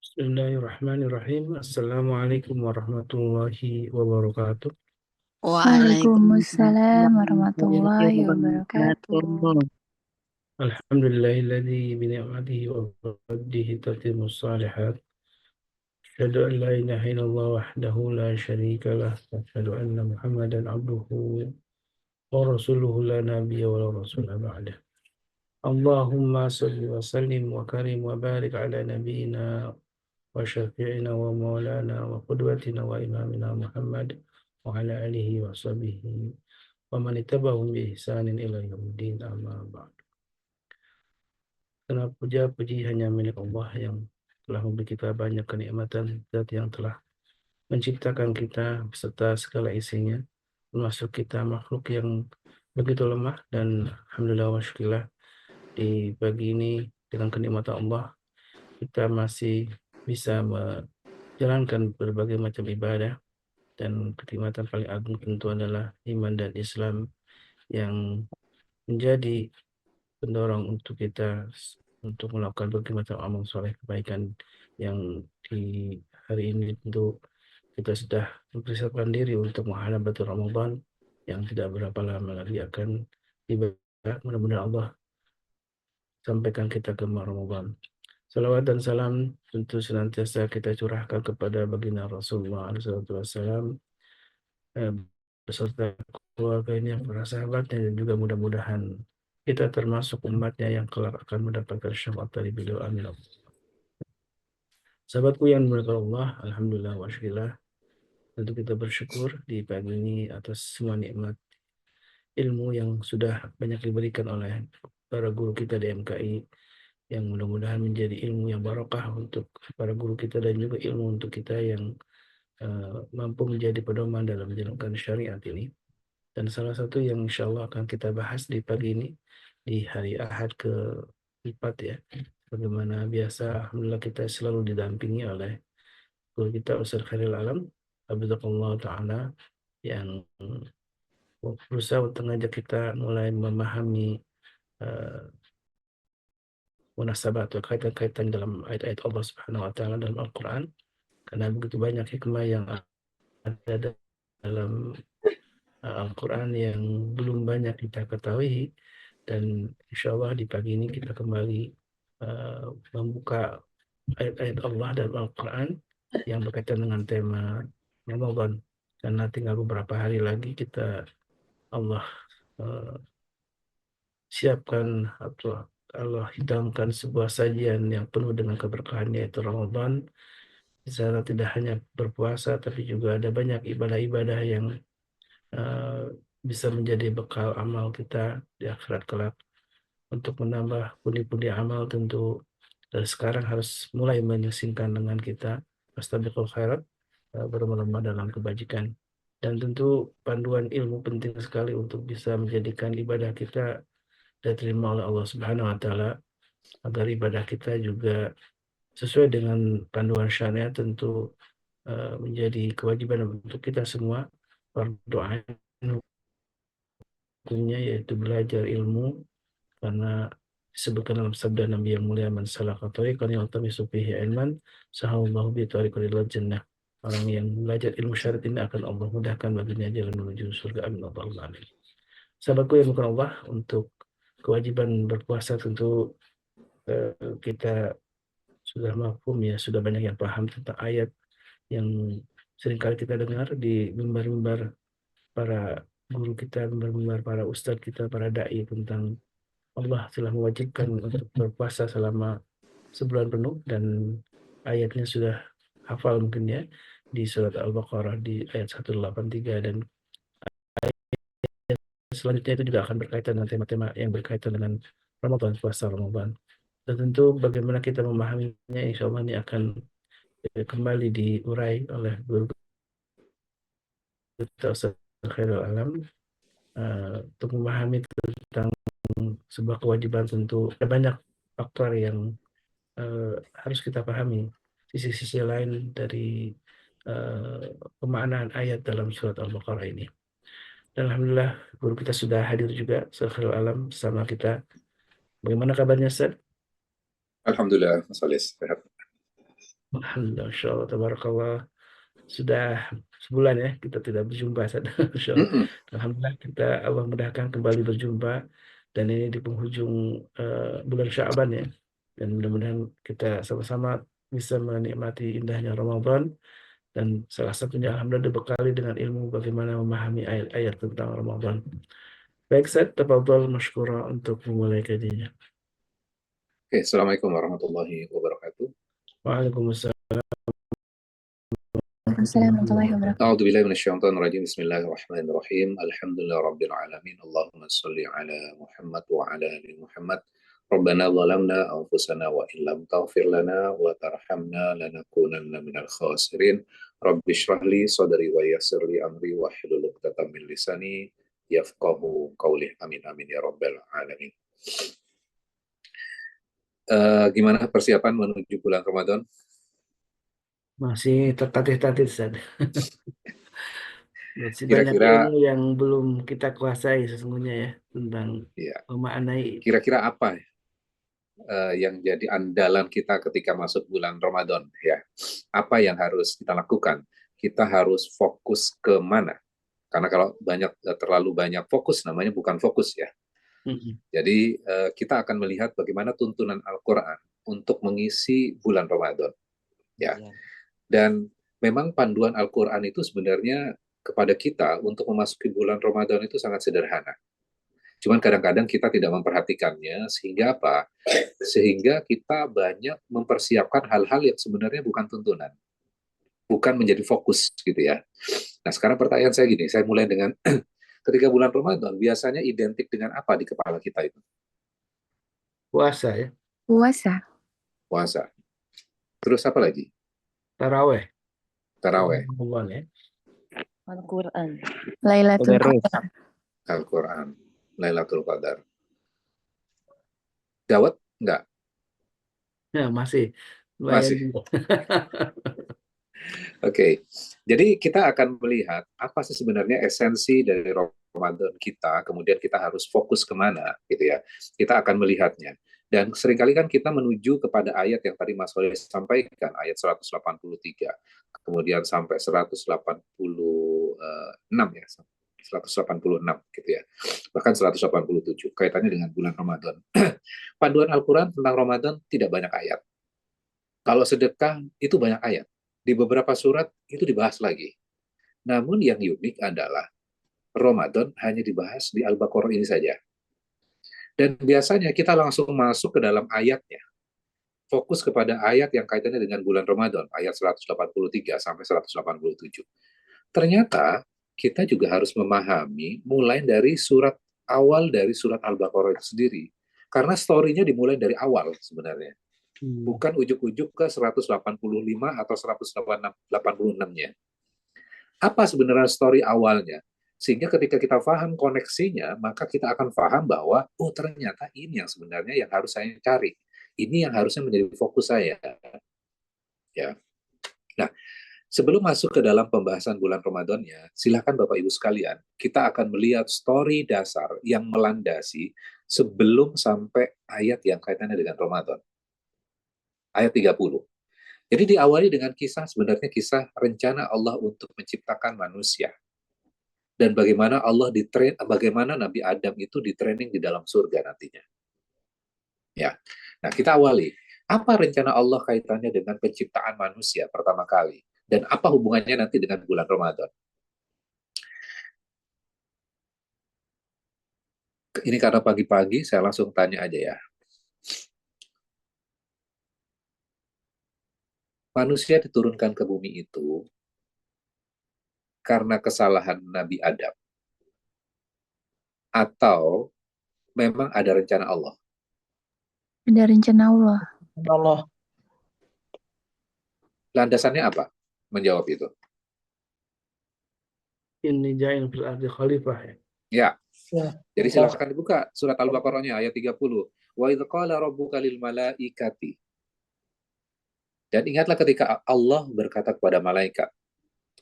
Bismillahirrahmanirrahim. Assalamualaikum warahmatullahi wabarakatuh. Waalaikumsalam warahmatullahi wabarakatuh. Wabarakatuh. Alhamdulillahilladzi bini'matihi wa fadlihi tatimmus shalihat. Asyhadu an la ilaha illallah wahdahu la syarika lah. Asyhadu anna Muhammadan abduhu wa rasuluhu la nabiyya wa la rasula ba'dah. Allahumma salli wa sallim wa karim wa barik ala nabiyyina wa syafi'ina wa maulana wa qudwatina wa imamina Muhammad wa ala alihi wa sahbihi wa man ittaba'ahum bi ihsanin ila yaumiddin, amma ba'd. Karena puja-puji hanya milik Allah yang telah memberi kita banyak kenikmatan, zat yang telah menciptakan kita beserta segala isinya, termasuk kita makhluk yang begitu lemah, dan alhamdulillah wa syukurillah di pagi ini dengan kenikmatan Allah kita masih bisa menjalankan berbagai macam ibadah, dan kenikmatan paling agung tentu adalah iman dan Islam yang menjadi pendorong untuk kita untuk melakukan berbagai macam amal soleh kebaikan yang di hari ini tentu kita sudah mempersiapkan diri untuk menghadap bulan Ramadan yang tidak berapa lama lagi akan tiba. Mudah-mudahan Allah sampaikan kita ke Ramadan. Salawat dan salam tentu senantiasa kita curahkan kepada baginda Rasulullah SAW beserta keluarganya, para sahabatnya, dan juga mudah-mudahan kita termasuk umatnya yang kelak akan mendapatkan syafaat dari beliau. Amin. Sahabatku yang dimuliakan Allah, alhamdulillah wa syukurillah, tentu kita bersyukur di pagi ini atas semua nikmat ilmu yang sudah banyak diberikan oleh para guru kita di MKI, yang mudah-mudahan menjadi ilmu yang barokah untuk para guru kita dan juga ilmu untuk kita yang mampu menjadi pedoman dalam menjalankan syariat ini. Dan salah satu yang insya Allah akan kita bahas di pagi ini, di hari Ahad ke-4 ya, bagaimana biasa alhamdulillah kita selalu didampingi oleh guru kita Ustaz Khairil Alam Habibullah Ta'ala, yang berusaha untuk mengajak kita mulai memahami uh, munasabat atau kaitan-kaitan dalam ayat-ayat Allah Subhanahu wa taala dalam Al-Qur'an, karena begitu banyak hikmah yang ada dalam Al-Quran yang belum banyak kita ketahui. Dan insya Allah di pagi ini kita kembali membuka ayat-ayat Allah dalam Al-Quran yang berkaitan dengan tema Ramadan, karena tinggal beberapa hari lagi kita Allah uh, siapkan atau Allah hidangkan sebuah sajian yang penuh dengan keberkahan, yaitu Ramadan. Di sana tidak hanya berpuasa, tapi juga ada banyak ibadah-ibadah yang uh, bisa menjadi bekal amal kita di akhirat kelak. Untuk menambah pundi-pundi amal tentu dari sekarang harus mulai menyusingkan dengan kita fastabiqul khairat, berlomba dalam kebajikan. Dan tentu panduan ilmu penting sekali untuk bisa menjadikan ibadah kita diterima oleh Allah Subhanahu wa taala, agar ibadah kita juga sesuai dengan panduan syariat. Tentu menjadi kewajiban untuk kita semua, fardu ain hukumnya, yaitu belajar ilmu, karena disebutkan dalam sabda Nabi yang mulia, man salaka thariqan yaltamisu fihi ilman sahalallahu bi thariqil ilal jannah. Orang yang belajar ilmu syariat ini akan Allah mudahkan baginya jalan menuju surga. Amin Allahumma amin. Sahabatku yang bukan Allah, untuk kewajiban berpuasa tentu kita sudah mafhum ya, sudah banyak yang paham tentang ayat yang seringkali kita dengar di mimbar-mimbar para guru kita, mimbar-mimbar para ustadz kita, para dai, tentang Allah telah mewajibkan untuk berpuasa selama sebulan penuh. Dan ayatnya sudah hafal mungkin ya, di surat Al-Baqarah di ayat 183, dan selanjutnya itu juga akan berkaitan dengan tema-tema yang berkaitan dengan Ramadan, puasa Ramadan. Dan tentu bagaimana kita memahaminya, insya Allah ini akan kembali diurai oleh guru kita Ustaz Khairul Alam, untuk memahami tentang sebuah kewajiban. Tentu ada banyak faktor yang harus kita pahami, sisi-sisi lain dari uh, pemaknaan ayat dalam surat Al-Baqarah ini. Dan alhamdulillah guru kita sudah hadir juga, Syekhul Alam, bersama kita. Bagaimana kabarnya, Ustaz? Alhamdulillah, Mas Alis, sehat. Alhamdulillah, Masya Allah, tabarakallah. Sudah sebulan ya kita tidak berjumpa. Masya Allah. Mm-mm. Alhamdulillah kita Allah mudahkan kembali berjumpa dan ini di penghujung bulan Sya'ban ya. Dan mudah-mudahan kita sama-sama bisa menikmati indahnya Ramadan dan salah satunya alhamdulillah dibekali dengan ilmu bagaimana memahami ayat-ayat tentang Ramadan. Baik, Ustaz, tafadhol masykura untuk memulai kajiannya. Oke, Assalamualaikum warahmatullahi wabarakatuh. Waalaikumsalam Assalamualaikum warahmatullahi warahmatullahi wabarakatuh. wabarakatuh. أعوذ بالله من الشيطان الرجيم بسم الله الرحمن الرحيم الحمد لله رب العالمين اللهم صل على محمد وعلى آل محمد ربنا ظلمنا أنفسنا وإن لم تغفر لنا وترحمنا لنكونن من الخاسرين رب اشرح لي صدري ويسر لي أمري واحلل عقدة من لساني يفقه قولي آمين آمين يا رب العالمين. Gimana persiapan menuju bulan Ramadan? Masih tertatih-tatih, Ustaz. Masih banyak Kira-kira ilmu yang belum kita kuasai sesungguhnya ya tentang ya, memaknai itu. kira-kira apa yang jadi andalan kita ketika masuk bulan Ramadan ya? Apa yang harus kita lakukan? Kita harus fokus ke mana? Karena kalau terlalu banyak fokus namanya bukan fokus ya. Mm-mm. Jadi kita akan melihat bagaimana tuntunan Al-Qur'an untuk mengisi bulan Ramadan ya. Ya. Dan memang panduan Al-Qur'an itu sebenarnya kepada kita untuk memasuki bulan Ramadan itu sangat sederhana. Cuman kadang-kadang kita tidak memperhatikannya sehingga apa? Sehingga kita banyak mempersiapkan hal-hal yang sebenarnya bukan tuntunan, bukan menjadi fokus gitu ya. Nah, sekarang pertanyaan saya gini, saya mulai dengan ketika bulan Ramadan biasanya identik dengan apa di kepala kita itu? Puasa ya, Puasa, Puasa. Terus apa lagi? taraweh, Taraweh, Ramadan ya. Al-Quran. Lailatul Tadarus. Qadar, Al-Quran, Lailatul Qadar. Dawet? Enggak, Ya, masih lumayan masih. juga. Oke, jadi kita akan melihat apa sih sebenarnya esensi dari Ramadan kita, kemudian kita harus fokus kemana, gitu ya. Kita akan melihatnya. Dan seringkali kan kita menuju kepada ayat yang tadi Mas Holil sampaikan, ayat 183, kemudian sampai 186 ya, 186 gitu ya, bahkan 187, kaitannya dengan bulan Ramadan. Panduan Al-Quran tentang Ramadan tidak banyak ayat. Kalau sedekah itu banyak ayat. Di beberapa surat itu dibahas lagi. Namun yang unik adalah Ramadan hanya dibahas di Al-Baqarah ini saja. Dan biasanya kita langsung masuk ke dalam ayatnya. Fokus kepada ayat yang kaitannya dengan bulan Ramadan, ayat 183 sampai 187. Ternyata kita juga harus memahami mulai dari surat awal dari surat Al-Baqarah itu sendiri. Karena story-nya dimulai dari awal sebenarnya. Bukan ujuk-ujuk ke 185 atau 186-nya. Apa sebenarnya story awalnya? Sehingga ketika kita paham koneksinya, maka kita akan paham bahwa, oh ternyata ini yang sebenarnya yang harus saya cari. Ini yang harusnya menjadi fokus saya. Ya. Nah, sebelum masuk ke dalam pembahasan bulan Ramadannya, silakan Bapak Ibu sekalian, kita akan melihat story dasar yang melandasi sebelum sampai ayat yang kaitannya dengan Ramadan. Ayat 30. Jadi diawali dengan sebenarnya kisah rencana Allah untuk menciptakan manusia. Dan bagaimana bagaimana Nabi Adam itu ditraining di dalam surga nantinya. Ya. Nah, kita awali. Apa rencana Allah kaitannya dengan penciptaan manusia pertama kali? Dan apa hubungannya nanti dengan bulan Ramadan? Ini karena pagi-pagi, saya langsung tanya aja ya. Manusia diturunkan ke bumi itu karena kesalahan Nabi Adam. Atau memang ada rencana Allah? ada rencana Allah. Allah. Landasannya apa? Menjawab itu. Ini jain fil ardi khalifah ya. Ya. Ya. Jadi silakan dibuka surat Al-Baqarahnya ayat 30. Wa idz qala rabbuka lil malaikati. Dan ingatlah ketika Allah berkata kepada malaikat.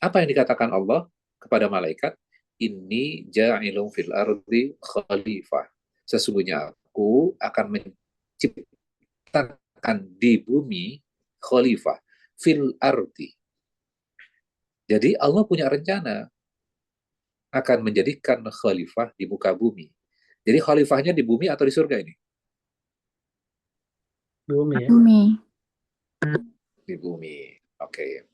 Apa yang dikatakan Allah kepada malaikat? Inni ja'ilun fil ardi khalifah. Sesungguhnya aku akan menciptakan di bumi khalifah. fil ardi. Jadi Allah punya rencana akan menjadikan khalifah di muka bumi. Jadi khalifahnya di bumi atau di surga ini? Bumi ya. Bumi. Di bumi. Oke.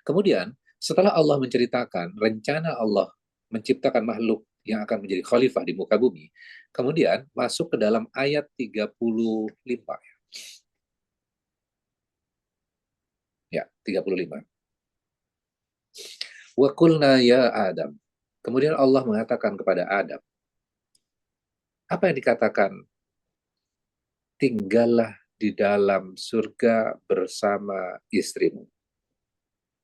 Kemudian setelah Allah menceritakan rencana Allah menciptakan makhluk yang akan menjadi khalifah di muka bumi, kemudian masuk ke dalam ayat 35. Ya, 35. Wa qulna ya Adam. Kemudian Allah mengatakan kepada Adam, apa yang dikatakan? Tinggallah di dalam surga bersama istrimu.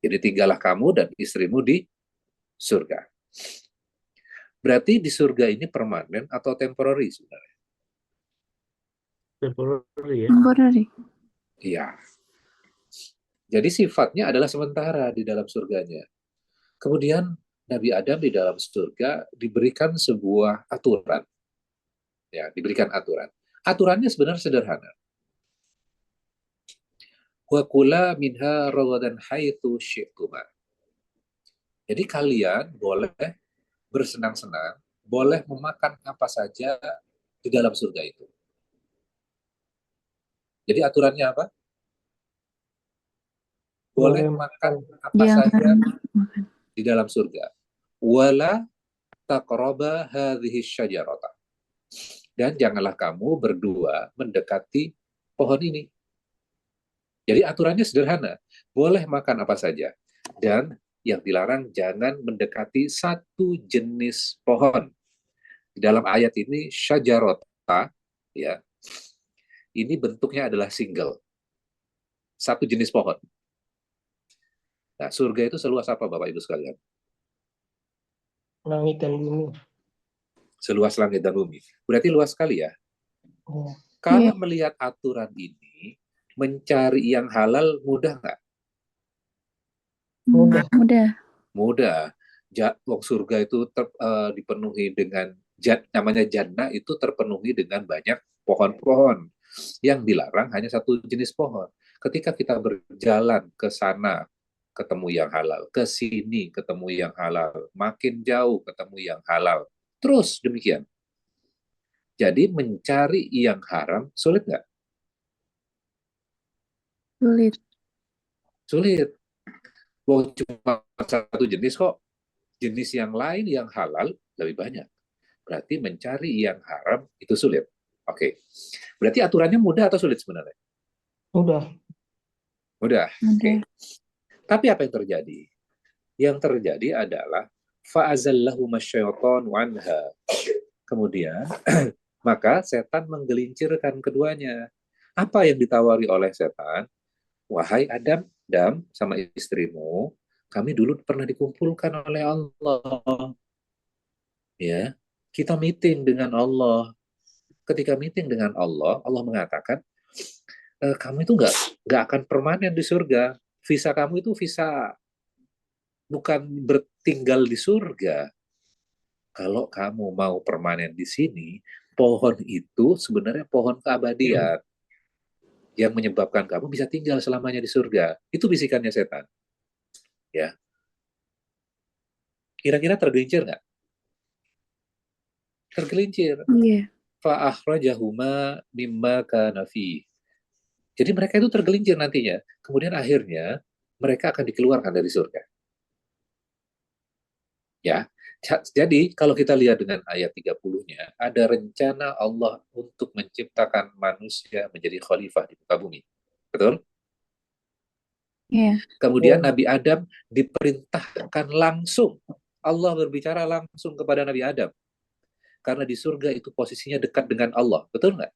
Jadi tinggallah kamu dan istrimu di surga. Berarti di surga ini permanen atau temporary sebenarnya? Temporary ya. Temporary. Iya. Jadi sifatnya adalah sementara di dalam surganya. Kemudian Nabi Adam di dalam surga diberikan sebuah aturan. Ya, diberikan aturan. Aturannya sebenarnya sederhana. Wa kula minha rawadan haitsu syi'tuma. Jadi kalian boleh bersenang-senang, boleh memakan apa saja di dalam surga itu. Jadi aturannya apa? Boleh makan apa saja Jangan makan. di dalam surga. Wala taqraba hadhihi syajarata. Dan janganlah kamu berdua mendekati pohon ini. Jadi aturannya sederhana. Boleh makan apa saja. Dan yang dilarang jangan mendekati satu jenis pohon. Di dalam ayat ini syajarata, ya, ini bentuknya adalah single. Satu jenis pohon. Nah, surga itu seluas apa Bapak Ibu sekalian? Langit dan bumi. Seluas langit dan bumi. Berarti luas sekali ya. Oh. Kalau Iya. melihat aturan ini, mencari yang halal mudah nggak? Mudah. Mudah. Mudah. Wong surga itu dipenuhi dengan namanya jannah, itu terpenuhi dengan banyak pohon-pohon. Yang dilarang hanya satu jenis pohon. Ketika kita berjalan ke sana, ketemu yang halal. Ke sini ketemu yang halal. Makin jauh ketemu yang halal. Terus demikian. Jadi mencari yang haram sulit nggak? Sulit. Sulit. Wong cuma satu jenis kok. Jenis yang lain yang halal lebih banyak. Berarti mencari yang haram itu sulit. Oke. Berarti aturannya mudah atau sulit sebenarnya? Mudah. Mudah. Mudah. Oke. Tapi apa yang terjadi? Yang terjadi adalah fa'azallahuma syaitanu anha. Kemudian maka setan menggelincirkan keduanya. Apa yang ditawari oleh setan? Wahai Adam, sama istrimu, kami dulu pernah dikumpulkan oleh Allah. Ya, kita meeting dengan Allah. Ketika meeting dengan Allah, Allah mengatakan, kamu itu nggak akan permanen di surga. Visa kamu itu visa bukan bertinggal di surga. Kalau kamu mau permanen di sini, pohon itu sebenarnya pohon keabadian yang menyebabkan kamu bisa tinggal selamanya di surga. Itu bisikannya setan. Ya, kira-kira tergelincir nggak? Tergelincir. Iya. Fa'akhrajahuma mimma kana fi. Jadi mereka itu tergelincir nantinya. Kemudian akhirnya mereka akan dikeluarkan dari surga. Ya. Jadi kalau kita lihat dengan ayat 30-nya, ada rencana Allah untuk menciptakan manusia menjadi khalifah di muka bumi. Betul? Iya. Kemudian Nabi Adam diperintahkan langsung. Allah berbicara langsung kepada Nabi Adam. Karena di surga itu posisinya dekat dengan Allah. Betul nggak?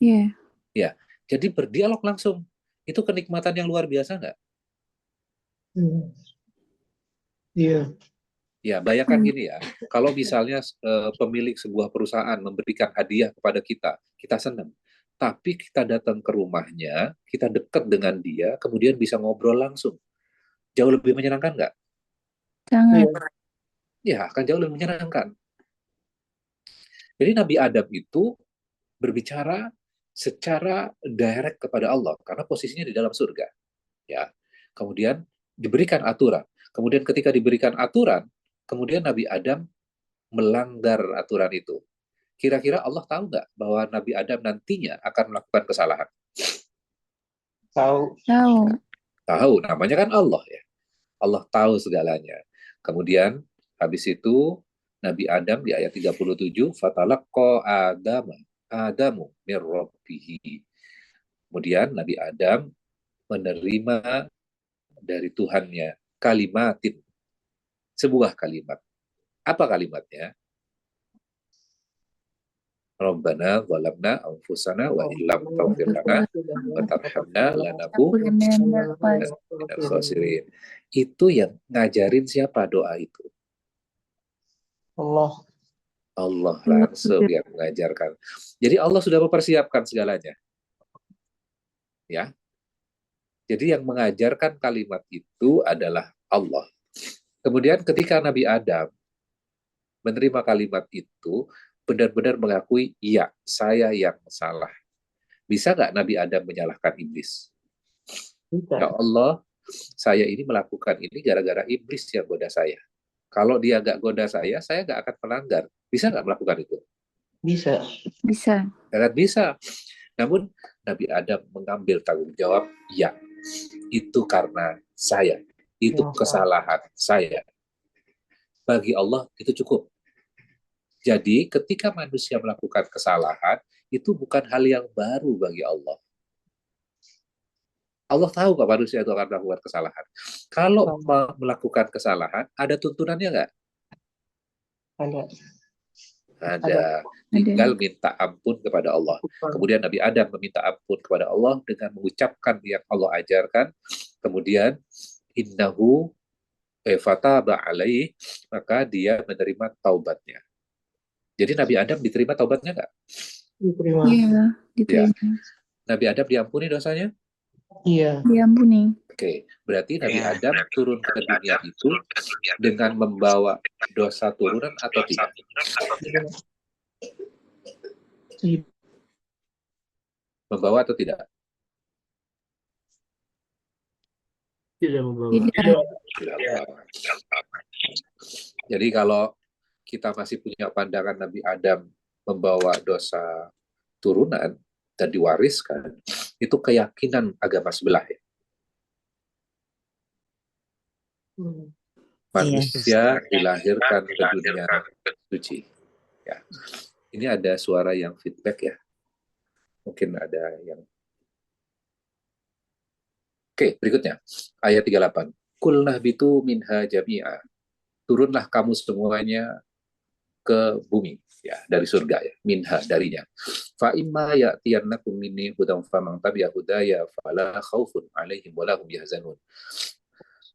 Iya. Ya. Jadi berdialog langsung. Itu kenikmatan yang luar biasa nggak? Iya. Ya, bayangkan gini ya. Kalau misalnya pemilik sebuah perusahaan memberikan hadiah kepada kita, kita senang. Tapi kita datang ke rumahnya, kita dekat dengan dia, kemudian bisa ngobrol langsung. Jauh lebih menyenangkan nggak? Sangat. Ya, akan jauh lebih menyenangkan. Jadi Nabi Adam itu berbicara secara direct kepada Allah karena posisinya di dalam surga, ya. Kemudian diberikan aturan. Kemudian ketika diberikan aturan, kemudian Nabi Adam melanggar aturan itu. Kira-kira Allah tahu nggak bahwa Nabi Adam nantinya akan melakukan kesalahan? Tahu. Tahu. Tahu, namanya kan Allah ya. Allah tahu segalanya. Kemudian habis itu Nabi Adam di ayat 37, fatalaqqa Adamu mir rabbih. Kemudian Nabi Adam menerima dari Tuhannya kalimatin, sebuah kalimat. Apa kalimatnya? Rabbana zalamna anfusana wa illam taghfir lana wa tarhamna lanakunanna minal khasirin. Itu yang ngajarin siapa doa itu? Allah. Allah langsung yang mengajarkan. Jadi Allah sudah mempersiapkan segalanya. Ya. Jadi yang mengajarkan kalimat itu adalah Allah. Kemudian ketika Nabi Adam menerima kalimat itu, benar-benar mengakui, iya, saya yang salah. Bisa nggak Nabi Adam menyalahkan iblis? Bisa. Ya Allah, saya ini melakukan ini gara-gara iblis yang goda saya. Kalau dia nggak goda saya nggak akan melanggar. Bisa nggak melakukan itu? Bisa. Bisa. Sangat bisa. Namun Nabi Adam mengambil tanggung jawab, ya, itu karena saya. Itu kesalahan saya. Bagi Allah itu cukup. Jadi ketika manusia melakukan kesalahan, itu bukan hal yang baru bagi Allah. Allah tahu kok manusia itu akan melakukan kesalahan. Kalau melakukan kesalahan, ada tuntunannya nggak? Ada. Ada. Tinggal minta ampun kepada Allah. Kemudian Nabi Adam meminta ampun kepada Allah dengan mengucapkan yang Allah ajarkan. Kemudian innahu fataba alaih, maka dia menerima taubatnya. Jadi Nabi Adam diterima taubatnya nggak? Diterima. Iya, diterima. Ya. Nabi Adam diampuni dosanya? Iya. Diampuni. Oke, berarti Nabi Adam turun ke dunia itu dengan membawa dosa turunan atau tidak? Membawa atau tidak? Tidak membawa. Tidak. Jadi kalau kita masih punya pandangan Nabi Adam membawa dosa turunan dan diwariskan, itu keyakinan agama sebelah ya. Manusia dilahirkan ke dunia suci. Ya. Ini ada suara yang feedback ya. Mungkin ada yang... Oke, berikutnya. Ayat 38. Kulnah bitu minha jami'a. Turunlah kamu semuanya ke bumi. Ya, dari surga ya. Minha, darinya. Fa imma ya'tiyannakum minni hudam faman tabi'a hudaya fala khaufun alaihim walahum yahzanun.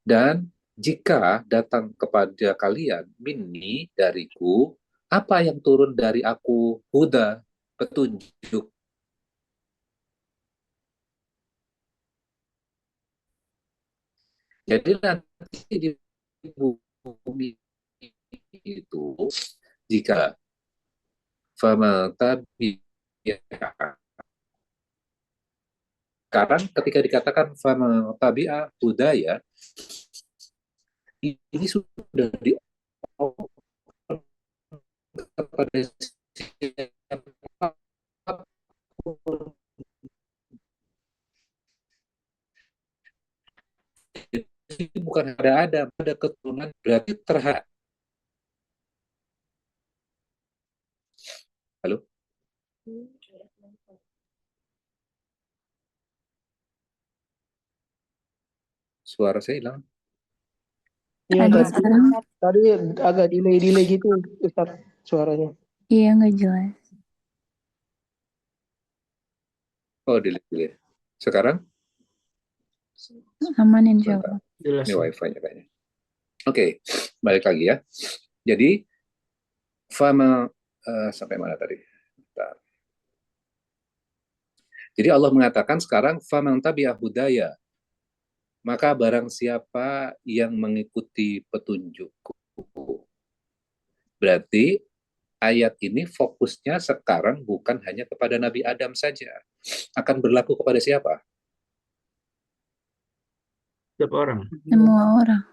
Dan jika datang kepada kalian minni, dariku, apa yang turun dari aku? Huda, petunjuk. Jadi nanti di bumi itu, jika fama tabi'a, sekarang ketika dikatakan fama tabi'a hudaya, ini sudah di kepada siapa. Ini bukan ada keturunan, berarti terhadap. Halo? Suara saya hilang. Iya, Ada tadi, sekarang? tadi agak delay gitu Ustaz suaranya. Iya, nggak jelas. Oh, delay. Sekarang? Aman insya Allah. Jelas. Ini wifi-nya kayaknya. Oke, balik lagi ya. Jadi, fama, sampai mana tadi? Bentar. Jadi Allah mengatakan sekarang, faman tabi'a hudaya, maka barang siapa yang mengikuti petunjukku. Berarti ayat ini fokusnya sekarang bukan hanya kepada Nabi Adam saja. Akan berlaku kepada siapa? Setiap orang. Semua orang.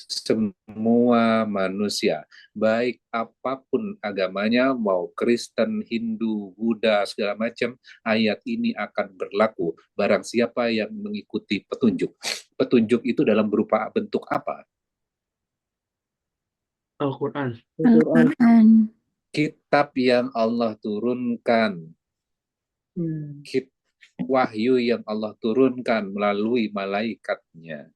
Semua manusia, baik apapun agamanya, mau Kristen, Hindu, Buddha, segala macam, ayat ini akan berlaku barang siapa yang mengikuti petunjuk. Petunjuk itu dalam berupa bentuk apa? Al-Quran. Al-Quran. Al-Quran. Kitab yang Allah turunkan, wahyu yang Allah turunkan melalui malaikatnya,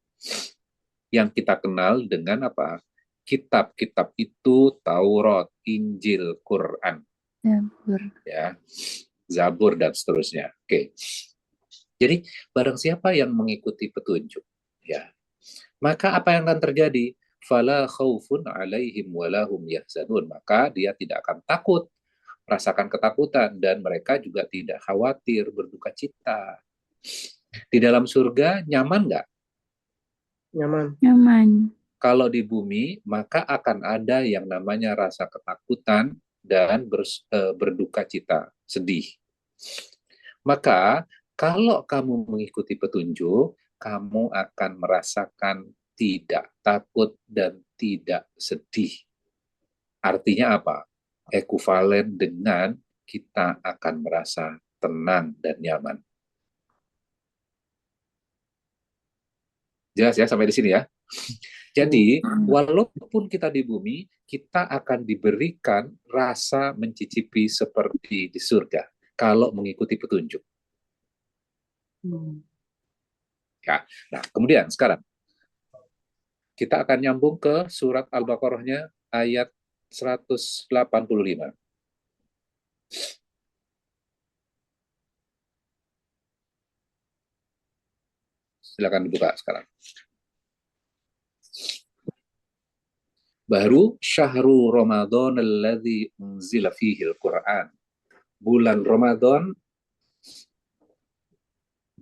yang kita kenal dengan apa? Kitab-kitab itu Taurat, Injil, Quran, Zabur. ya, Zabur dan seterusnya. Oke. Jadi barang siapa yang mengikuti petunjuk, ya, maka apa yang akan terjadi? Fala khaufun alaihim walahum yahzanun. Maka dia tidak akan takut, merasakan ketakutan, dan mereka juga tidak khawatir, berduka cita. Di dalam surga nyaman nggak? Nyaman. Nyaman. Kalau di bumi, maka akan ada yang namanya rasa ketakutan dan berduka cita, sedih. Maka kalau kamu mengikuti petunjuk, kamu akan merasakan tidak takut dan tidak sedih. Artinya apa? Ekuvalen dengan kita akan merasa tenang dan nyaman. Jelas ya sampai di sini ya? Jadi, walaupun kita di bumi, kita akan diberikan rasa mencicipi seperti di surga kalau mengikuti petunjuk. Ya. Nah, kemudian sekarang kita akan nyambung ke surat Al-Baqarah-nya ayat 185. Silakan dibuka sekarang. Baru syahrul Ramadan alladzi unzila fihi al-Qur'an. Bulan Ramadan,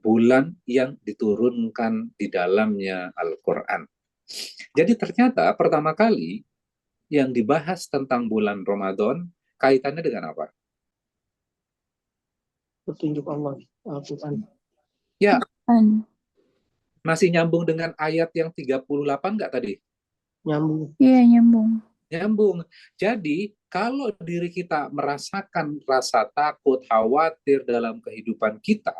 bulan yang diturunkan di dalamnya Al-Quran. Jadi ternyata pertama kali yang dibahas tentang bulan Ramadan kaitannya dengan apa? Petunjuk Allah. Al-Quran. Ya, An. masih nyambung dengan ayat yang 38 nggak tadi? Nyambung. Iya, nyambung. Nyambung. Jadi, kalau diri kita merasakan rasa takut, khawatir dalam kehidupan kita,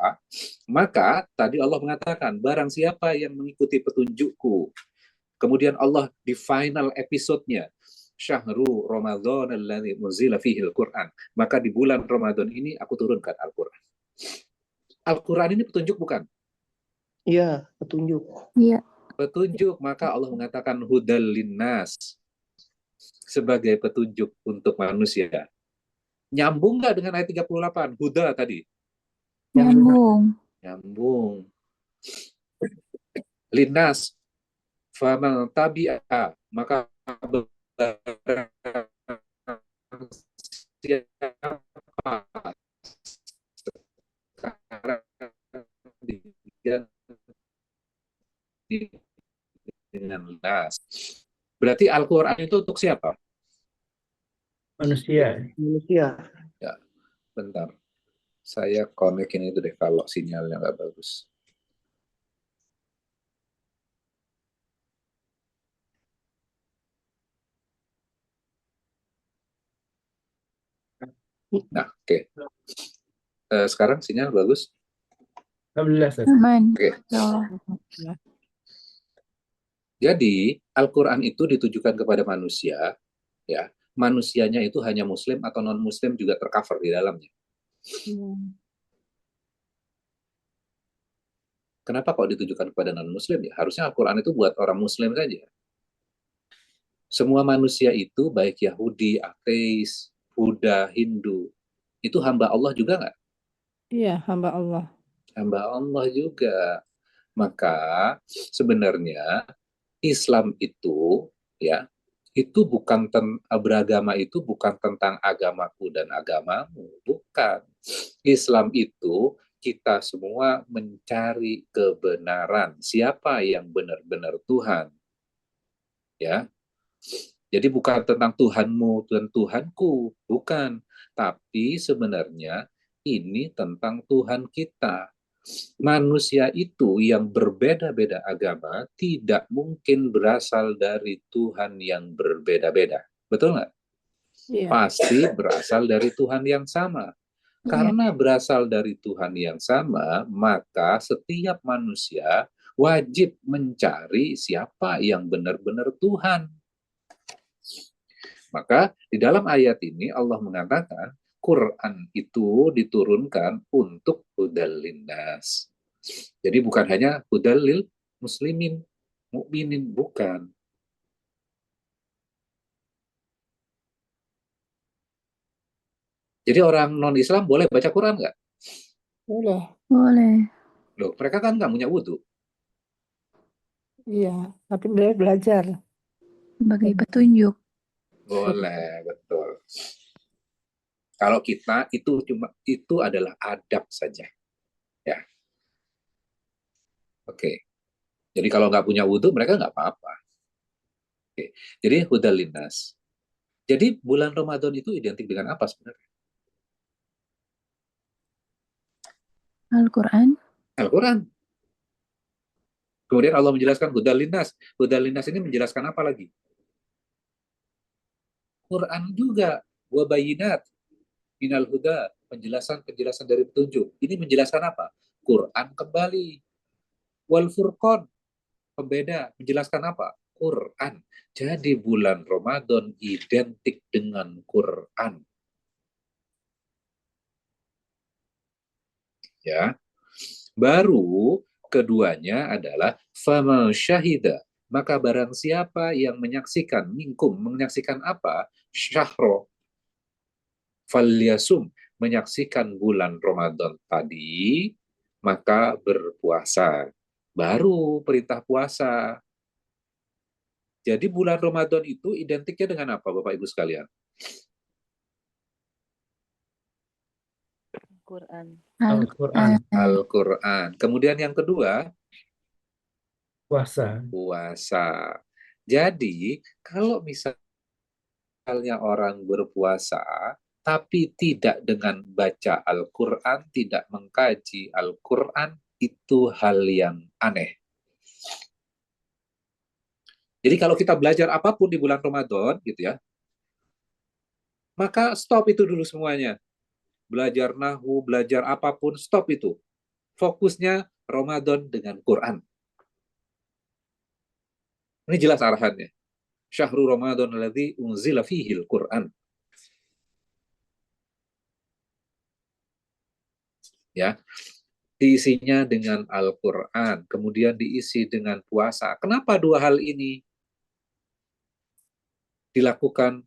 maka tadi Allah mengatakan, barang siapa yang mengikuti petunjukku. Kemudian Allah di final episode-nya, Syahru Ramadan alladzi unzila fihi al-Qur'an. Maka di bulan Ramadan ini aku turunkan Al-Qur'an. Al-Qur'an ini petunjuk bukan? Iya, petunjuk. Iya. Petunjuk, maka Allah mengatakan hudal linnas, sebagai petunjuk untuk manusia. Nyambung nggak dengan ayat 38? Huda tadi. Nyambung. Nyambung. Linnas, faman tabi'a, maka siapa sekarang dengan nas. Berarti Al-Quran itu untuk siapa? Manusia. Manusia. Ya, bentar. Saya connect ini itu deh kalau sinyalnya nggak bagus. Nah, oke. Sekarang sinyal bagus. Alhamdulillah, Ustaz. Aman. Oke. Jadi Al-Quran itu ditujukan kepada manusia, ya. Manusianya itu hanya Muslim atau non Muslim juga tercover di dalamnya. Kenapa kok ditujukan kepada non Muslim ya? Harusnya Al-Quran itu buat orang Muslim saja. Semua manusia itu baik Yahudi, ateis, Buddha, Hindu, itu hamba Allah juga nggak? Iya, hamba Allah. Hamba Allah juga. Maka sebenarnya Islam itu ya, itu bukan beragama itu bukan tentang agamaku dan agamamu, bukan. Islam itu kita semua mencari kebenaran. Siapa yang benar-benar Tuhan? Ya. Jadi bukan tentang Tuhanmu dan Tuhanku, bukan. Tapi sebenarnya ini tentang Tuhan kita. Manusia itu yang berbeda-beda agama tidak mungkin berasal dari Tuhan yang berbeda-beda. Betul nggak? Iya. Pasti berasal dari Tuhan yang sama. Iya. Karena berasal dari Tuhan yang sama, maka setiap manusia wajib mencari siapa yang benar-benar Tuhan. Maka di dalam ayat ini Allah mengatakan Quran itu diturunkan untuk hudal linnas. Jadi bukan hanya hudal lil muslimin, mukminin, bukan. Jadi orang non-Islam boleh baca Quran nggak? Boleh. Boleh. Loh, mereka kan nggak punya wudhu. Iya. Tapi boleh belajar. Sebagai petunjuk. Boleh, betul. Kalau kita itu adalah adab saja. Ya. Oke. Jadi kalau nggak punya wudhu, mereka nggak apa-apa. Oke. Jadi hudal linnas. Jadi bulan Ramadan itu identik dengan apa sebenarnya? Al-Quran. Al-Quran. Kemudian Allah menjelaskan hudal linnas. Hudal linnas ini menjelaskan apa lagi? Quran juga. Wa bayinat minal huda. Penjelasan-penjelasan dari petunjuk. Ini menjelaskan apa? Quran kembali. Wal furqan. Pembeda. Menjelaskan apa? Quran. Jadi bulan Ramadan identik dengan Quran. Ya. Baru keduanya adalah faman syahida, maka barang siapa yang menyaksikan minkum, menyaksikan apa? Syahro falyasum, menyaksikan bulan Ramadan tadi, maka berpuasa. Baru perintah puasa. Jadi bulan Ramadan itu identiknya dengan apa, Bapak Ibu sekalian? Quran. Al-Quran, Al-Quran. Kemudian yang kedua, puasa. puasa. Jadi, kalau misalnya orang berpuasa, tapi tidak dengan baca Al-Quran, tidak mengkaji Al-Quran, itu hal yang aneh. Jadi kalau kita belajar apapun di bulan Ramadan, gitu ya, maka stop itu dulu semuanya. Belajar nahu, belajar apapun, stop itu. Fokusnya Ramadan dengan Quran. Ini jelas arahannya. Syahrul Ramadan alladzi unzila fihil Quran. Ya, diisinya dengan Al-Quran, kemudian diisi dengan puasa. Kenapa dua hal ini dilakukan?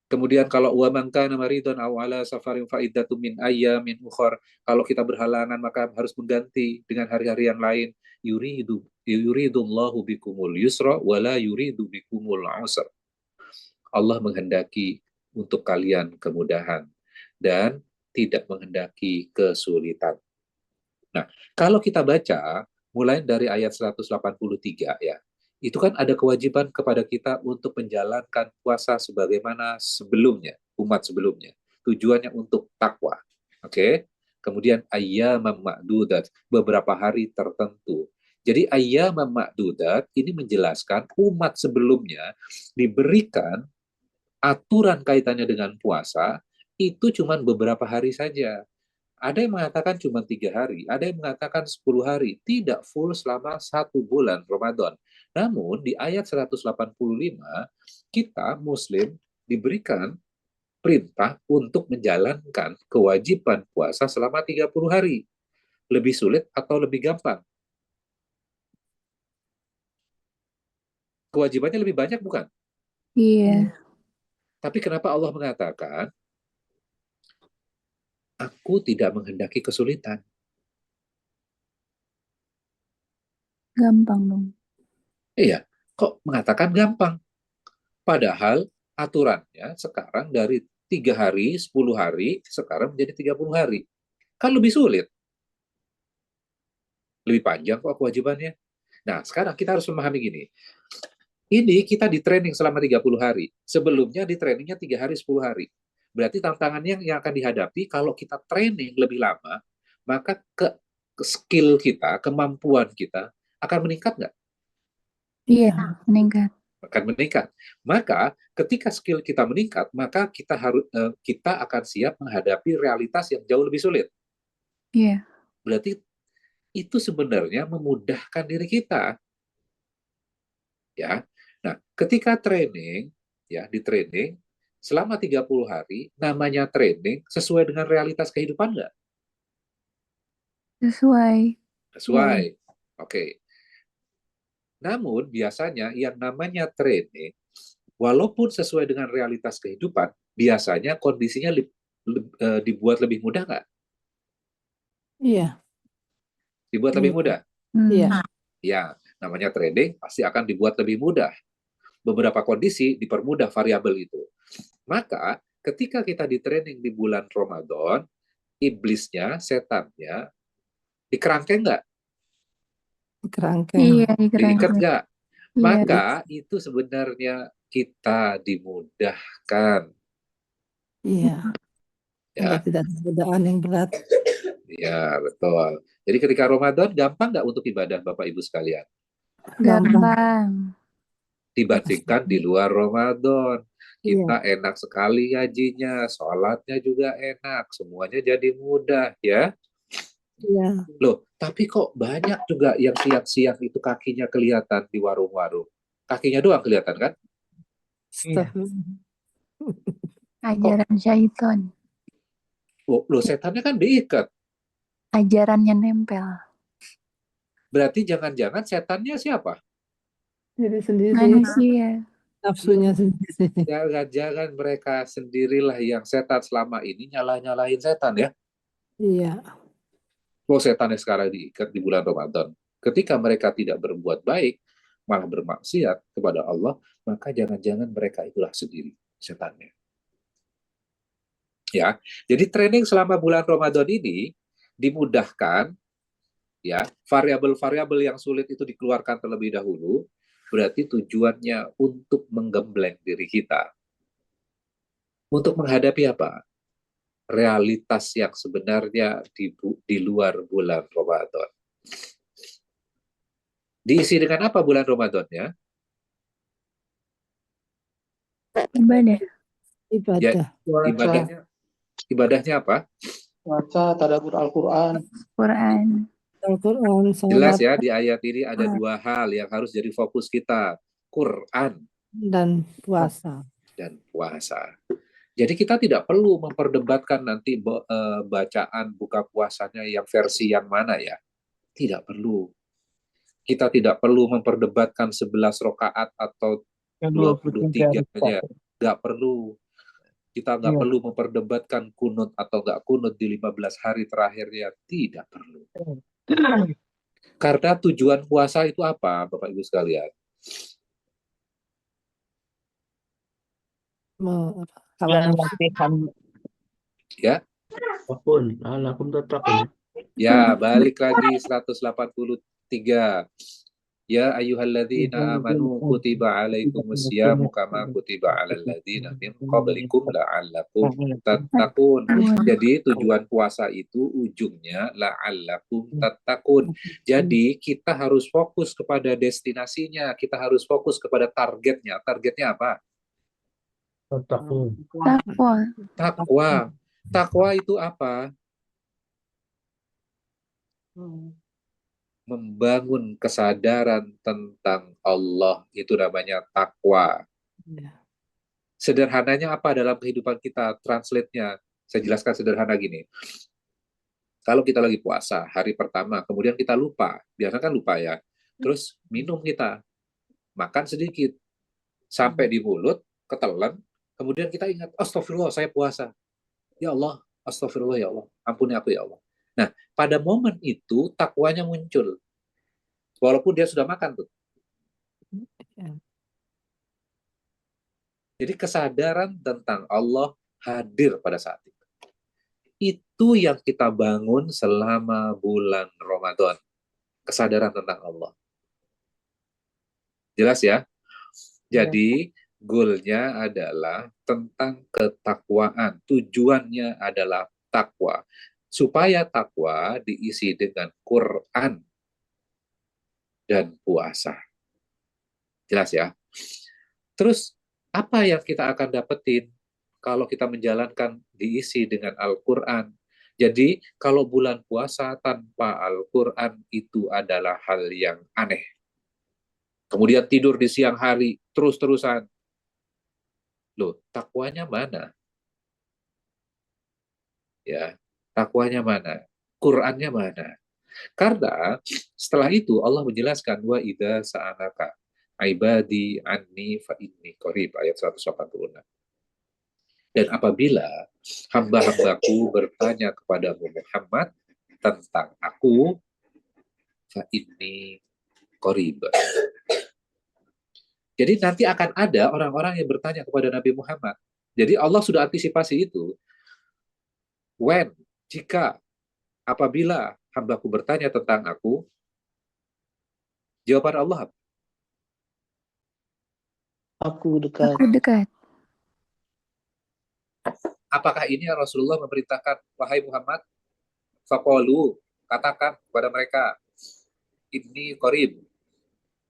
Kemudian kalau wa man kana maridun aw ala safarin fa iddatun min ayyamin ukhra, kalau kita berhalangan maka harus mengganti dengan hari-hari yang lain. Yuridullahu bikumul yusra wa la yuridu bikumul usra. Allah menghendaki untuk kalian kemudahan dan tidak menghendaki kesulitan. Nah, kalau kita baca mulai dari ayat 183 ya, itu kan ada kewajiban kepada kita untuk menjalankan puasa sebagaimana sebelumnya, umat sebelumnya. Tujuannya untuk takwa. Oke? Kemudian ayyamam ma'dudat, beberapa hari tertentu. Jadi ayyamam ma'dudat ini menjelaskan umat sebelumnya diberikan aturan kaitannya dengan puasa itu cuma beberapa hari saja. Ada yang mengatakan cuma 3 hari, ada yang mengatakan 10 hari, tidak full selama 1 bulan Ramadan. Namun di ayat 185, kita Muslim diberikan perintah untuk menjalankan kewajiban puasa selama 30 hari. Lebih sulit atau lebih gampang? Kewajibannya lebih banyak bukan? Iya. Tapi kenapa Allah mengatakan, aku tidak menghendaki kesulitan? Gampang dong. Iya, kok mengatakan gampang? Padahal aturannya sekarang dari 3 hari, 10 hari, sekarang menjadi 30 hari. Kan lebih sulit. Lebih panjang kok kewajibannya. Nah, sekarang kita harus memahami gini. Ini kita di training selama 30 hari. Sebelumnya di trainingnya 3 hari, 10 hari. Berarti tantangannya yang akan dihadapi kalau kita training lebih lama, maka ke skill kita, kemampuan kita akan meningkat nggak? Iya, meningkat. Akan meningkat. Maka ketika skill kita meningkat, maka kita akan siap menghadapi realitas yang jauh lebih sulit. Iya. Berarti itu sebenarnya memudahkan diri kita. Ya. Nah, ketika training, ya, di training selama 30 hari, namanya training sesuai dengan realitas kehidupan nggak? Sesuai. Sesuai. Oke. Namun biasanya yang namanya training, walaupun sesuai dengan realitas kehidupan, biasanya kondisinya dibuat lebih mudah nggak? Iya. Dibuat lebih mudah? Iya. Ya, namanya training pasti akan dibuat lebih mudah. Beberapa kondisi dipermudah variabel itu. Maka ketika kita di training di bulan Ramadan, iblisnya, setannya, dikerangkeng nggak? Kerangkeng. Iya, Diikat nggak? Iya. Maka itu sebenarnya kita dimudahkan. Iya. Ya, Tidak ada godaan yang berat. ya betul. Jadi ketika Ramadan, gampang nggak untuk ibadah Bapak Ibu sekalian? Gampang. Dibandingkan di luar Ramadan. Iya. Kita enak sekali ngajinya, sholatnya juga enak, semuanya jadi mudah ya. Iya. Loh, tapi kok banyak juga yang siang-siang itu kakinya kelihatan di warung-warung. Kakinya doang kelihatan kan? Astagfirullah. Ajaran syaiton. Loh, setannya kan diikat. Ajarannya nempel. Berarti jangan-jangan setannya siapa? Diri sendiri. Manusia. Nafsunya sendiri. Jangan-jangan mereka sendirilah yang setan selama ini nyala-nyalain setan ya. Iya. Loh, setannya sekarang diikat di bulan Ramadan. Ketika mereka tidak berbuat baik, malah bermaksiat kepada Allah, maka jangan-jangan mereka itulah sendiri setannya. Ya, jadi training selama bulan Ramadan ini dimudahkan, ya, variabel-variabel yang sulit itu dikeluarkan terlebih dahulu, berarti tujuannya untuk menggembleng diri kita. Untuk menghadapi apa? Realitas yang sebenarnya di luar bulan Ramadan. Diisi dengan apa bulan Ramadannya? Ibadah. Ibadah. Ibadahnya apa? Baca, tadabbur Al-Quran. Quran. Al-Quran. Jelas Salat ya, di ayat ini ada dua hal yang harus jadi fokus kita. Quran dan puasa. dan puasa. Jadi kita tidak perlu memperdebatkan nanti bacaan buka puasanya yang versi yang mana ya. Tidak perlu. Kita tidak perlu memperdebatkan 11 rakaat atau 23-nya. Nggak perlu. Kita nggak perlu memperdebatkan kunut atau nggak kunut di 15 hari terakhirnya. Tidak perlu. Karena tujuan puasa itu apa, Bapak Ibu sekalian? Ya, Apapun, lalakum tattaqun. ya, balik lagi 183. Ya ayyuhalladzina amanu kutiba alaikumusyamu kama kutiba alal ladzina min qablikum la'allakum tattaqun. Jadi tujuan puasa itu ujungnya la'allakum tattaqun. Jadi kita harus fokus kepada destinasinya, kita harus fokus kepada targetnya. Targetnya apa? Tattaqun. Takwa. Takwa. Takwa itu apa? Membangun kesadaran tentang Allah, itu namanya takwa. Sederhananya apa dalam kehidupan kita? Translate-nya, saya jelaskan sederhana gini. Kalau kita lagi puasa, hari pertama, kemudian kita lupa, biasanya kan lupa ya, terus minum kita, makan sedikit, sampai di mulut, ketelan, kemudian kita ingat, astagfirullah, saya puasa. Ya Allah, astagfirullah ya Allah, ampuni aku ya Allah. Nah, pada momen itu takwanya muncul. Walaupun dia sudah makan tuh. Jadi kesadaran tentang Allah hadir pada saat itu. Itu yang kita bangun selama bulan Ramadan. Kesadaran tentang Allah. Jelas ya? Jadi goalnya adalah tentang ketakwaan. Tujuannya adalah takwa. Supaya takwa diisi dengan Quran dan puasa. Jelas ya? Terus apa yang kita akan dapetin kalau kita menjalankan diisi dengan Al-Quran? Jadi kalau bulan puasa tanpa Al-Quran itu adalah hal yang aneh. Kemudian tidur di siang hari terus-terusan. Loh, takwanya mana? Ya, takwanya mana? Qurannya mana? Karena setelah itu Allah menjelaskan wa idza sa'alaka ibadi anni fa inni qarib ayat 186. Dan apabila hamba-hambaku bertanya kepadamu Muhammad tentang aku, fa inni qarib. Jadi nanti akan ada orang-orang yang bertanya kepada Nabi Muhammad. Jadi Allah sudah antisipasi itu. When, jika, apabila hambaku bertanya tentang aku, jawaban Allah apa? Aku dekat. Aku dekat. Apakah ini yang Rasulullah memerintahkan, wahai Muhammad, faqalu, katakan kepada mereka, inni qarib.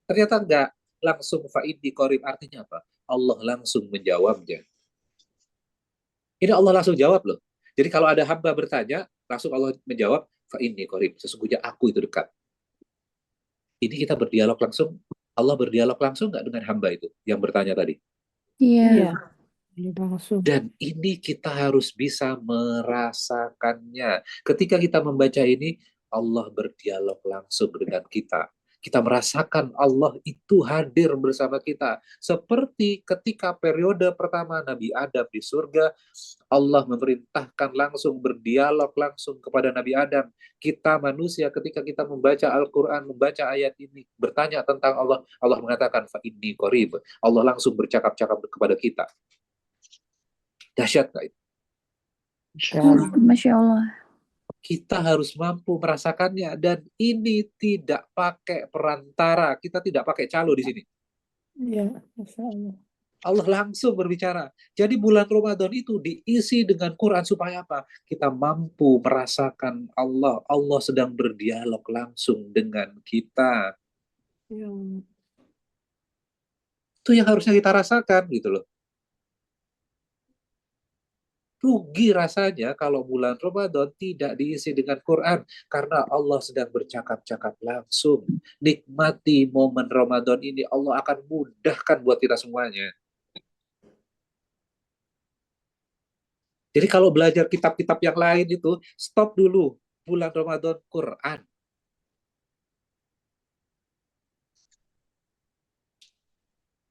Ternyata enggak, langsung fa inni qarib, artinya apa? Allah langsung menjawabnya. Ini Allah langsung jawab loh. Jadi kalau ada hamba bertanya, langsung Allah menjawab, fa inni qarib, sesungguhnya aku itu dekat. Ini kita berdialog langsung, Allah berdialog langsung nggak dengan hamba itu yang bertanya tadi? Iya. Iya, langsung. Dan ini kita harus bisa merasakannya. Ketika kita membaca ini, Allah berdialog langsung dengan kita. Kita merasakan Allah itu hadir bersama kita. Seperti ketika periode pertama Nabi Adam di surga, Allah memerintahkan langsung berdialog langsung kepada Nabi Adam. Kita manusia ketika kita membaca Al-Quran, membaca ayat ini, bertanya tentang Allah, Allah mengatakan, fa inni qarib. Allah langsung bercakap-cakap kepada kita. Dahsyat nggak itu? Masya Allah. Kita harus mampu merasakannya, dan ini tidak pakai perantara, kita tidak pakai calo di sini. Iya, Masya Allah. Allah langsung berbicara. Jadi bulan Ramadan itu diisi dengan Quran supaya apa? Kita mampu merasakan Allah. Allah sedang berdialog langsung dengan kita. Ya. Itu yang harusnya kita rasakan gitu loh. Rugi rasanya kalau bulan Ramadan tidak diisi dengan Quran, karena Allah sedang bercakap-cakap langsung. Nikmati momen Ramadan ini, Allah akan mudahkan buat kita semuanya. Jadi kalau belajar kitab-kitab yang lain itu, stop dulu. Bulan Ramadan, Quran.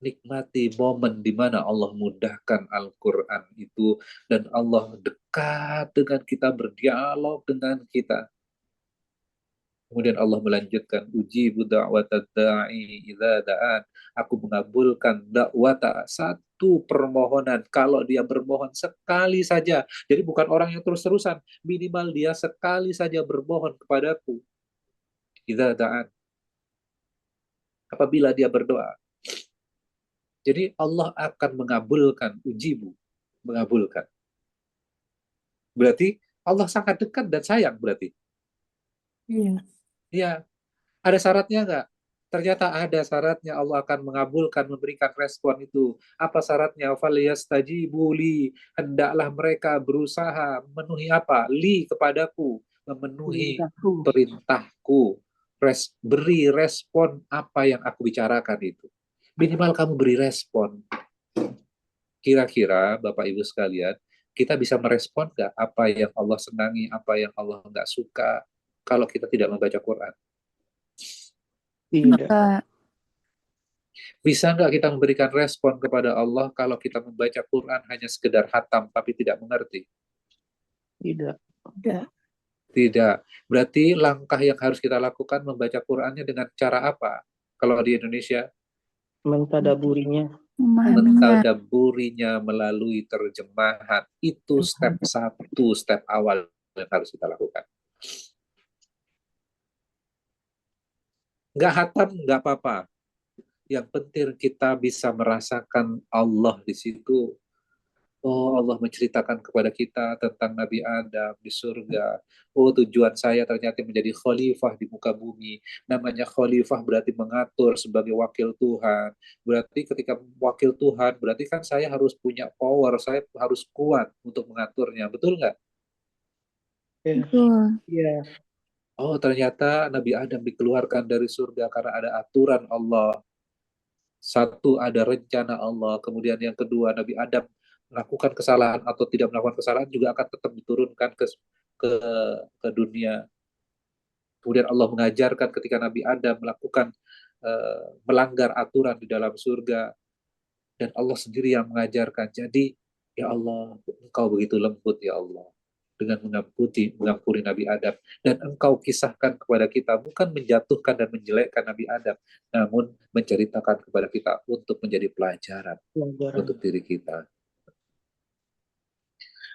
Nikmati momen di mana Allah mudahkan Al-Quran itu, dan Allah dekat dengan kita, berdialog dengan kita. Kemudian Allah melanjutkan, ujibu da'wata da'i idza da'an. Aku mengabulkan dakwata, satu permohonan kalau dia bermohon sekali saja. Jadi bukan orang yang terus-terusan, minimal dia sekali saja bermohon kepadaku. Idza da'an. Apabila dia berdoa. Jadi Allah akan mengabulkan, ujibu, mengabulkan. Berarti Allah sangat dekat dan sayang berarti. Iya. Iya. Ada syaratnya nggak? Ternyata ada syaratnya, Allah akan mengabulkan, memberikan respon itu. Apa syaratnya? Falyastajibu li, hendaklah mereka berusaha memenuhi apa? Li, kepadaku, memenuhi perintahku. Beri respon apa yang aku bicarakan itu. Minimal kamu beri respon. Kira-kira Bapak Ibu sekalian, kita bisa merespon nggak apa yang Allah senangi, apa yang Allah nggak suka kalau kita tidak membaca Quran? Tidak. Bisa nggak kita memberikan respon kepada Allah kalau kita membaca Quran hanya sekedar hatam tapi tidak mengerti? Tidak. Tidak. Tidak. Berarti langkah yang harus kita lakukan membaca Qurannya dengan cara apa? Kalau di Indonesia, Mentadaburinya. Memahaminya. mentadaburinya melalui terjemahan. Itu step satu, step awal yang harus kita lakukan. Nggak hatam, nggak apa-apa. Yang penting kita bisa merasakan Allah di situ. Oh, Allah menceritakan kepada kita tentang Nabi Adam di surga. Oh, tujuan saya ternyata menjadi khalifah di muka bumi. Namanya khalifah berarti mengatur sebagai wakil Tuhan. Berarti ketika wakil Tuhan, berarti kan saya harus punya power, saya harus kuat untuk mengaturnya. Betul nggak? Ya. Betul. Iya. Oh, ternyata Nabi Adam dikeluarkan dari surga karena ada aturan Allah. Satu, ada rencana Allah. Kemudian yang kedua, Nabi Adam melakukan kesalahan atau tidak melakukan kesalahan juga akan tetap diturunkan ke, ke dunia. Kemudian Allah mengajarkan ketika Nabi Adam melakukan melanggar aturan di dalam surga, dan Allah sendiri yang mengajarkan. Jadi, ya Allah, Engkau begitu lembut ya Allah, dengan mengampuni Nabi Adam. Dan Engkau kisahkan kepada kita, bukan menjatuhkan dan menjelekkan Nabi Adam, namun menceritakan kepada kita untuk menjadi pelajaran untuk diri kita.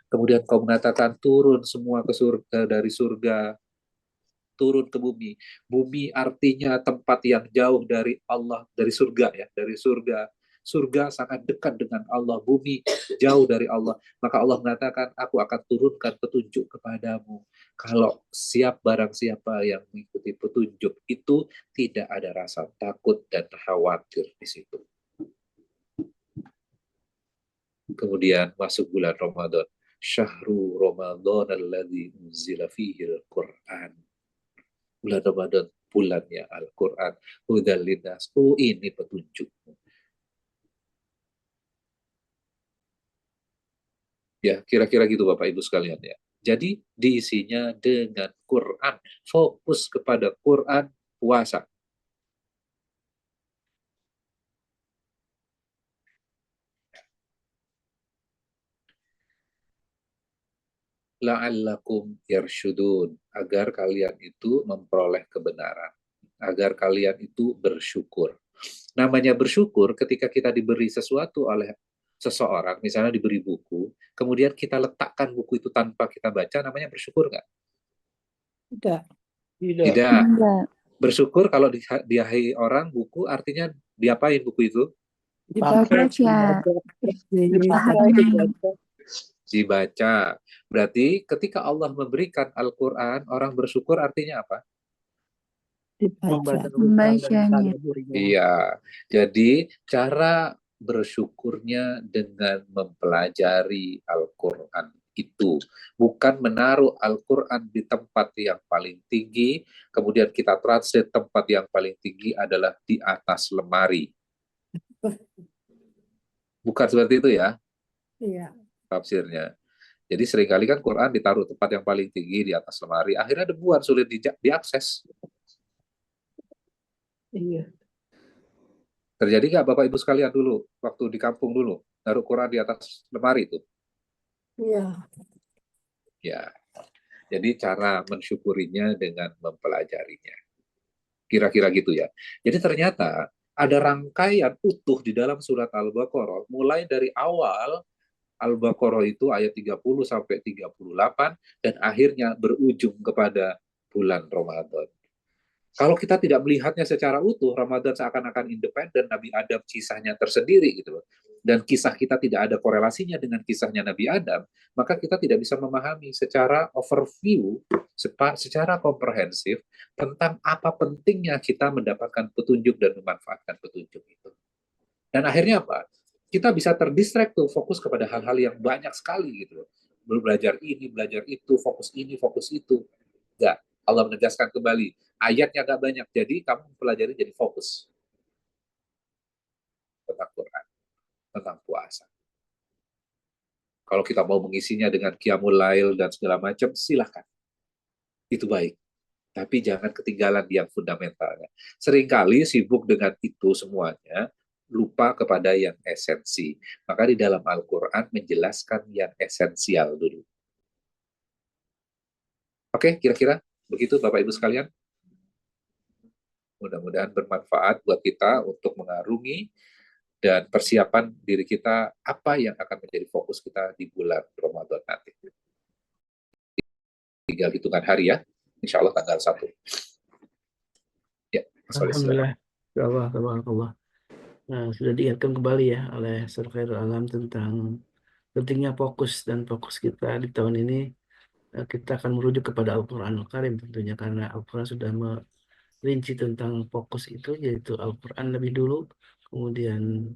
Kemudian Kau mengatakan turun semua ke surga, dari surga turun ke bumi. Bumi artinya tempat yang jauh dari Allah, dari surga ya, dari surga. Surga sangat dekat dengan Allah, bumi jauh dari Allah. Maka Allah mengatakan, aku akan turunkan petunjuk kepadamu. Kalau barang siapa yang mengikuti petunjuk itu, tidak ada rasa takut dan khawatir di situ. Kemudian masuk bulan Ramadan. Syahru Ramadan alladzi unzila fihi al-Qur'an. Bulan Ramadan, bulannya Al-Quran. Hudal linnas. Oh, ini petunjukmu. Ya, kira-kira gitu Bapak Ibu sekalian ya. Jadi diisinya dengan Quran. Fokus kepada Quran, puasa. La'allakum yarsyudun. Agar kalian itu memperoleh kebenaran. Agar kalian itu bersyukur. Namanya bersyukur ketika kita diberi sesuatu oleh seseorang, misalnya diberi buku, kemudian kita letakkan buku itu tanpa kita baca, namanya bersyukur nggak? Tidak. Tidak. Tidak. Enggak. Bersyukur kalau diahi orang buku artinya diapain buku itu? Dipakai. Baca. Dipakai. Dibaca. Berarti ketika Allah memberikan Al-Quran, orang bersyukur artinya apa? Dibaca. Membacanya. Iya. Jadi cara bersyukurnya dengan mempelajari Al-Quran itu. Bukan menaruh Al-Quran di tempat yang paling tinggi, kemudian kita translate tempat yang paling tinggi adalah di atas lemari. Bukan seperti itu ya Iya. tafsirnya. Jadi seringkali kan Quran ditaruh tempat yang paling tinggi di atas lemari, akhirnya debuan, sulit diakses. Iya. Terjadi nggak Bapak Ibu sekalian dulu, waktu di kampung dulu, naruh Quran di atas lemari itu? Iya. Ya, jadi cara mensyukurinya dengan mempelajarinya. Kira-kira gitu ya. Jadi ternyata ada rangkaian utuh di dalam surat Al-Baqarah, mulai dari awal Al-Baqarah itu ayat 30 sampai 38 dan akhirnya berujung kepada bulan Ramadan. Kalau kita tidak melihatnya secara utuh, Ramadan seakan-akan independen, Nabi Adam kisahnya tersendiri gitu loh. Dan kisah kita tidak ada korelasinya dengan kisahnya Nabi Adam, maka kita tidak bisa memahami secara overview, secara komprehensif tentang apa pentingnya kita mendapatkan petunjuk dan memanfaatkan petunjuk itu. Dan akhirnya apa? Kita bisa terdistract tuh, fokus kepada hal-hal yang banyak sekali gitu loh. Belajar ini, belajar itu, fokus ini, fokus itu. Enggak. Allah menegaskan kembali, ayatnya agak banyak, jadi kamu pelajari jadi fokus tentang Quran, tentang puasa. Kalau kita mau mengisinya dengan qiyamul lail dan segala macam, silahkan. Itu baik. Tapi jangan ketinggalan yang fundamentalnya. Seringkali sibuk dengan itu semuanya, lupa kepada yang esensi. Maka di dalam Al-Quran menjelaskan yang esensial dulu. Oke, kira-kira begitu Bapak Ibu sekalian. Mudah-mudahan bermanfaat buat kita untuk mengarungi dan persiapan diri kita apa yang akan menjadi fokus kita di bulan Ramadan nanti. Tinggal hitungan hari ya, insya Allah tanggal 1. Ya, Alhamdulillah. Ya Allah, tabarakallah. sudah diingatkan kembali ya oleh Surah Khairul Alam tentang pentingnya fokus, dan fokus kita di tahun ini kita akan merujuk kepada Al-Quranul Karim tentunya, karena Al-Quran sudah merinci tentang fokus itu, yaitu Al-Quran lebih dulu, kemudian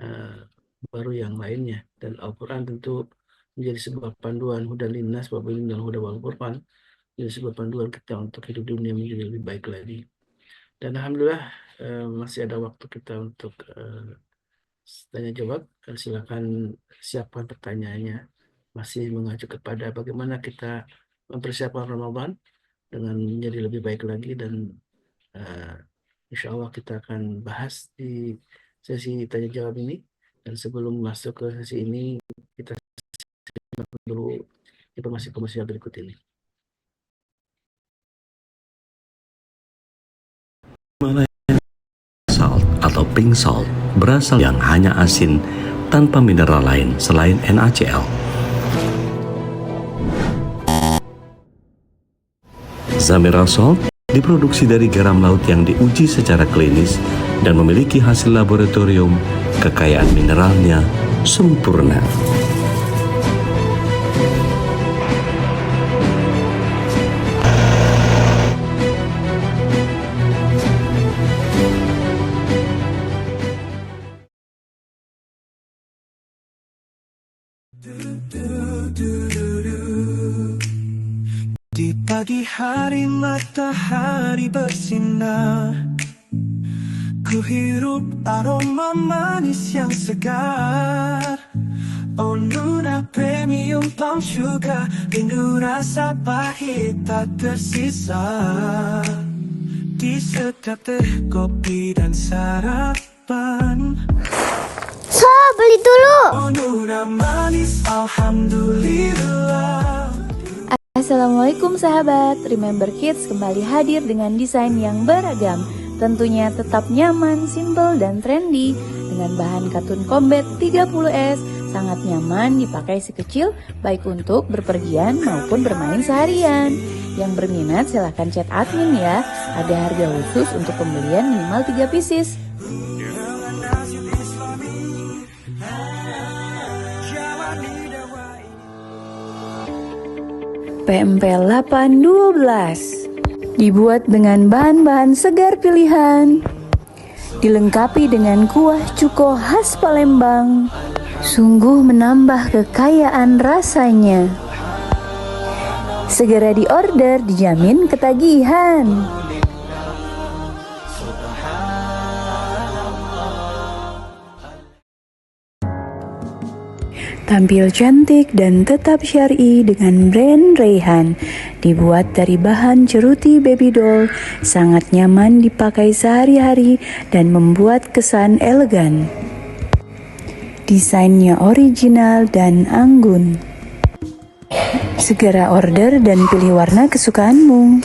eh, baru yang lainnya. Dan Al-Quran tentu menjadi sebuah panduan hudan linnas wa bayyinal huda wal Qur'an, menjadi sebuah panduan kita untuk hidup dunia menjadi lebih baik lagi. Dan alhamdulillah masih ada waktu kita untuk tanya jawab. Silakan siapkan pertanyaannya, masih mengacu kepada bagaimana kita mempersiapkan Ramadan dengan menjadi lebih baik lagi. Dan uh, insya Allah kita akan bahas di sesi tanya jawab ini. Dan sebelum masuk ke sesi ini, kita simak dulu informasi komersial berikut ini. Salt atau pink salt berasal yang hanya asin tanpa mineral lain selain NaCl. Zamira Salt diproduksi dari garam laut yang diuji secara klinis dan memiliki hasil laboratorium. Kekayaan mineralnya sempurna. Di pagi hari matahari bersinar, ku hirup aroma manis yang segar. Oh Nuna Premium Palm Sugar, rindu rasa pahit tak tersisa di setiap teh, kopi dan sarapan. So, beli dulu. Oh Nuna manis, alhamdulillah. Assalamualaikum sahabat, Remember Kids kembali hadir dengan desain yang beragam. Tentunya tetap nyaman, simple, dan trendy. Dengan bahan katun combat 30S, sangat nyaman dipakai si kecil, baik untuk berpergian maupun bermain seharian. Yang berminat silahkan chat admin ya, ada harga khusus untuk pembelian minimal 3 pieces. PMP 812 dibuat dengan bahan-bahan segar pilihan, dilengkapi dengan kuah cuko khas Palembang, sungguh menambah kekayaan rasanya. Segera diorder, dijamin ketagihan. Tampil cantik dan tetap syar'i dengan brand Rayhan. Dibuat dari bahan ceruti baby doll, sangat nyaman dipakai sehari-hari dan membuat kesan elegan. Desainnya original dan anggun. Segera order dan pilih warna kesukaanmu.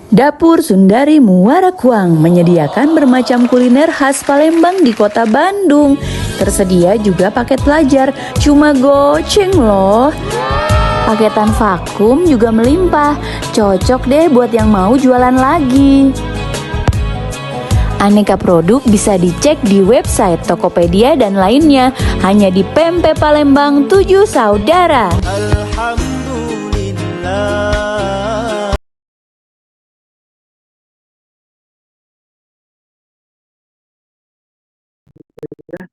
Dapur Sundari Muara Kuang menyediakan bermacam kuliner khas Palembang di kota Bandung. Tersedia juga paket pelajar, cuma goceng loh. Paketan vakum juga melimpah, cocok deh buat yang mau jualan lagi. Aneka produk bisa dicek di website Tokopedia dan lainnya, hanya di PMP Palembang 7 Saudara. Alhamdulillah.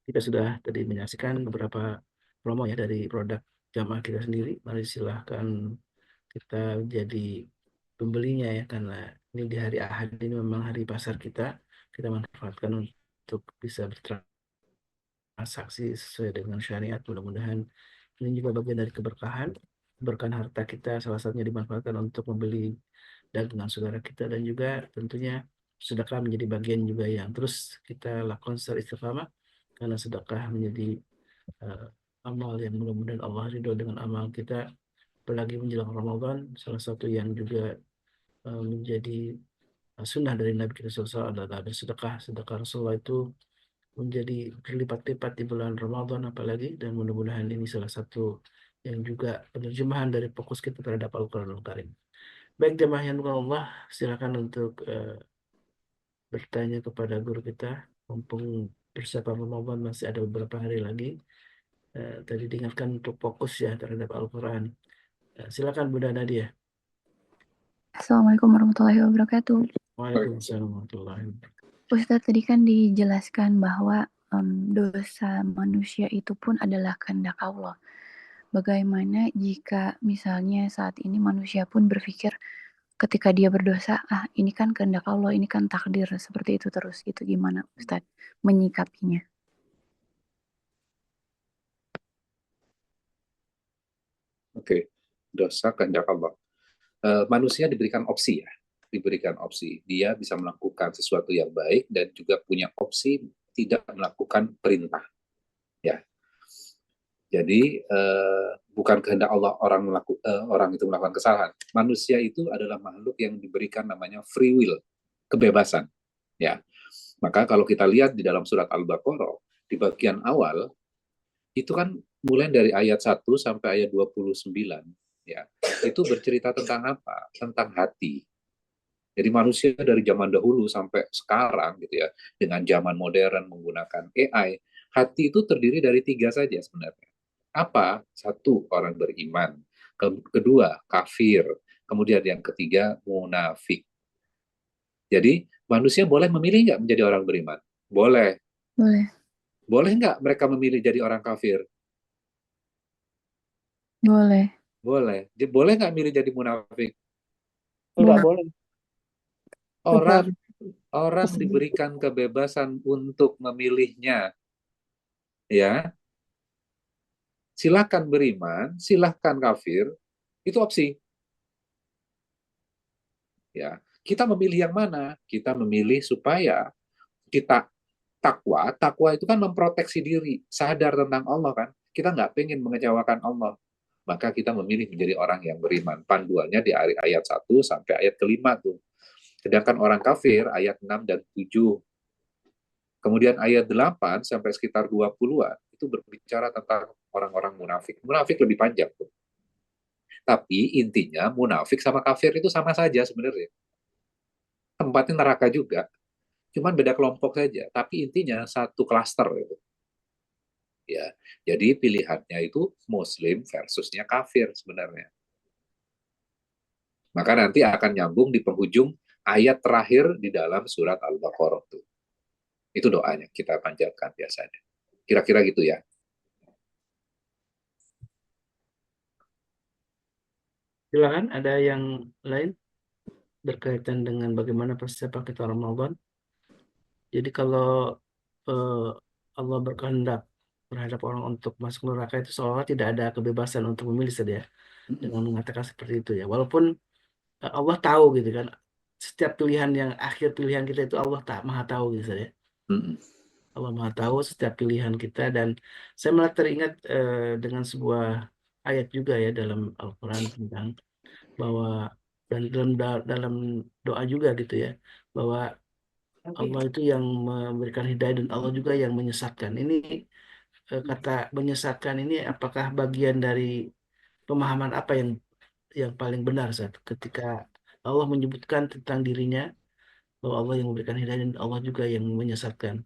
Kita sudah tadi menyaksikan beberapa promo ya dari produk jamaah kita sendiri. Mari silahkan kita jadi pembelinya ya, karena ini di hari Ahad ini memang hari pasar kita. Kita manfaatkan untuk bisa bertransaksi sesuai dengan syariat. Mudah-mudahan ini juga bagian dari keberkahan. Keberkahan harta kita salah satunya dimanfaatkan untuk membeli dagangan saudara kita, dan juga tentunya sedekah menjadi bagian juga yang terus kita lakukan secara istiqamah, karena sedekah menjadi amal yang mudah-mudahan Allah ridho dengan amal kita, apalagi menjelang Ramadan. Salah satu yang juga menjadi sunnah dari Nabi kita SAW adalah bersedekah. Sedekah Rasulullah itu menjadi berlipat-lipat di bulan Ramadan apalagi, dan mudah-mudahan ini salah satu yang juga penerjemahan dari fokus kita terhadap Al-Quranul Karim. Baik jemaah yang Allah, silakan untuk bertanya kepada guru kita. Mumpung persiapan Ramadan masih ada beberapa hari lagi. Tadi diingatkan untuk fokus ya terhadap Al-Quran. Silakan Bunda Nadia. Assalamualaikum warahmatullahi wabarakatuh. Waalaikumsalam warahmatullahi wabarakatuh. Ustadz tadi kan dijelaskan bahwa dosa manusia itu pun adalah kehendak Allah. Bagaimana jika misalnya saat ini manusia pun berpikir ketika dia berdosa, ini kan kehendak Allah, ini kan takdir, seperti itu terus. Itu gimana Ustadz menyikapinya? Oke, dosa kehendak Allah. Manusia diberikan opsi ya, diberikan opsi. Dia bisa melakukan sesuatu yang baik dan juga punya opsi tidak melakukan perintah. Ya, jadi bukan kehendak Allah orang itu melakukan kesalahan. Manusia itu adalah makhluk yang diberikan namanya free will, kebebasan. Ya, maka kalau kita lihat di dalam surat Al-Baqarah di bagian awal itu kan mulai dari ayat 1 sampai ayat 29. Ya, itu bercerita tentang apa? Tentang hati. Jadi manusia dari zaman dahulu sampai sekarang gitu ya, dengan zaman modern menggunakan AI, hati itu terdiri dari 3 saja sebenarnya. Apa? 1, orang beriman. Kedua, kafir. Kemudian yang ketiga, munafik. Jadi manusia boleh memilih nggak menjadi orang beriman? Boleh. Boleh. Boleh nggak mereka memilih jadi orang kafir? Boleh. Boleh. Boleh nggak milih jadi munafik? Enggak boleh. Orang diberikan kebebasan untuk memilihnya. Ya. Silakan beriman, silakan kafir, itu opsi. Ya. Kita memilih yang mana? Kita memilih supaya kita takwa. Takwa itu kan memproteksi diri, sadar tentang Allah kan. Kita nggak pengen mengecewakan Allah. Maka kita memilih menjadi orang yang beriman. Panduannya di ayat 1 sampai ayat kelima tuh. Sedangkan orang kafir ayat 6 dan 7. Kemudian ayat 8 sampai sekitar 20-an itu berbicara tentang orang-orang munafik. Munafik lebih panjang tuh. Tapi intinya munafik sama kafir itu sama saja sebenarnya. Tempatnya neraka juga. Cuman beda kelompok saja. Tapi intinya satu klaster itu. Ya, jadi pilihannya itu Muslim versusnya kafir sebenarnya. Maka nanti akan nyambung di penghujung ayat terakhir di dalam surat Al-Baqarah itu. Itu doanya kita panjatkan biasanya. Kira-kira gitu ya. Silakan, ada yang lain berkaitan dengan bagaimana persiapan kita Ramadan. Jadi kalau Allah berkehendak terhadap orang untuk masuk neraka itu seolah tidak ada kebebasan untuk memilih saja dengan mengatakan seperti itu ya. Walaupun Allah tahu gitu kan, setiap pilihan yang akhir pilihan kita itu Allah tak maha tahu gitu saja. Allah maha tahu setiap pilihan kita, dan saya malah teringat dengan sebuah ayat juga ya dalam Al-Quran tentang bahwa dan dalam doa juga gitu ya, bahwa Allah itu yang memberikan hidayah dan Allah juga yang menyesatkan. Ini kata menyesatkan ini apakah bagian dari pemahaman apa yang paling benar saat ketika Allah menyebutkan tentang dirinya bahwa Allah yang memberikan hidayah dan Allah juga yang menyesatkan.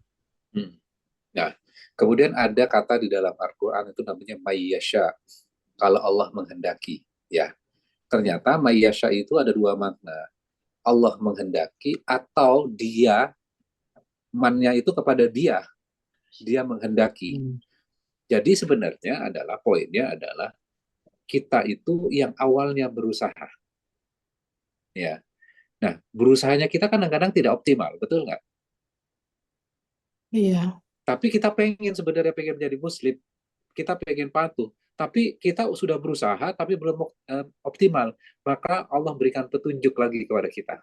Nah, kemudian ada kata di dalam Al-Quran itu namanya mayyasha, kalau Allah menghendaki. Ya, ternyata mayyasha itu ada 2 makna. Allah menghendaki atau dia, mannya itu kepada dia menghendaki. Jadi sebenarnya adalah poinnya adalah kita itu yang awalnya berusaha. Ya. Nah, berusahanya kita kadang-kadang tidak optimal, betul nggak? Iya. Tapi kita sebenarnya pengen menjadi muslim, kita pengen patuh, tapi kita sudah berusaha tapi belum optimal, maka Allah berikan petunjuk lagi kepada kita.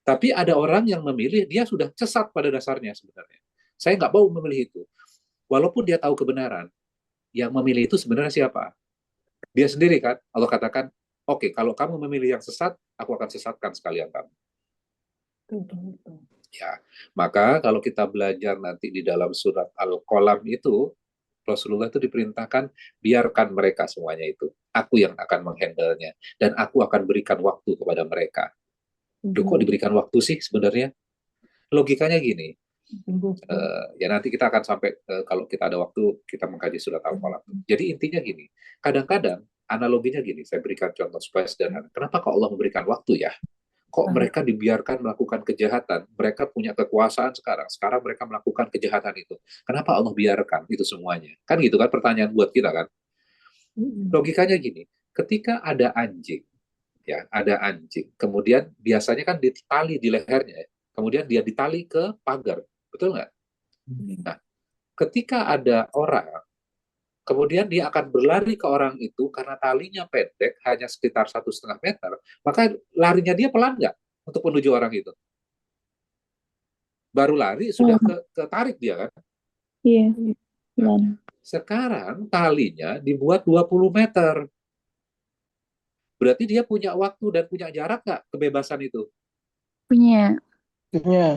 Tapi ada orang yang memilih, dia sudah sesat pada dasarnya sebenarnya. Saya nggak mau memilih itu. Walaupun dia tahu kebenaran, yang memilih itu sebenarnya siapa? Dia sendiri kan. Allah katakan, oke, kalau kamu memilih yang sesat, aku akan sesatkan sekalian kamu. Ya, maka kalau kita belajar nanti di dalam surat Al-Qalam itu, Rasulullah itu diperintahkan, biarkan mereka semuanya itu. Aku yang akan menghandle-nya. Dan aku akan berikan waktu kepada mereka. Duh, kok diberikan waktu sih sebenarnya? Logikanya gini, ya nanti kita akan sampai, kalau kita ada waktu, kita mengkaji surat Al-Qalam. Jadi intinya gini, kadang-kadang analoginya gini, saya berikan contoh supaya sederhana. Kenapa kok Allah memberikan waktu ya? Kok mereka dibiarkan melakukan kejahatan? Mereka punya kekuasaan sekarang mereka melakukan kejahatan itu. Kenapa Allah biarkan itu semuanya? Kan gitu kan pertanyaan buat kita kan? Logikanya gini, ketika ada anjing, ya ada anjing, kemudian biasanya kan ditali di lehernya, kemudian dia ditali ke pagar, betul nggak? Nah, ketika ada orang, kemudian dia akan berlari ke orang itu karena talinya pendek, hanya sekitar 1,5 meter, maka larinya dia pelan nggak untuk menuju orang itu? Baru lari sudah ketarik dia kan? Iya. Nah, sekarang talinya dibuat 20 meter. Berarti dia punya waktu dan punya jarak nggak kebebasan itu? Punya.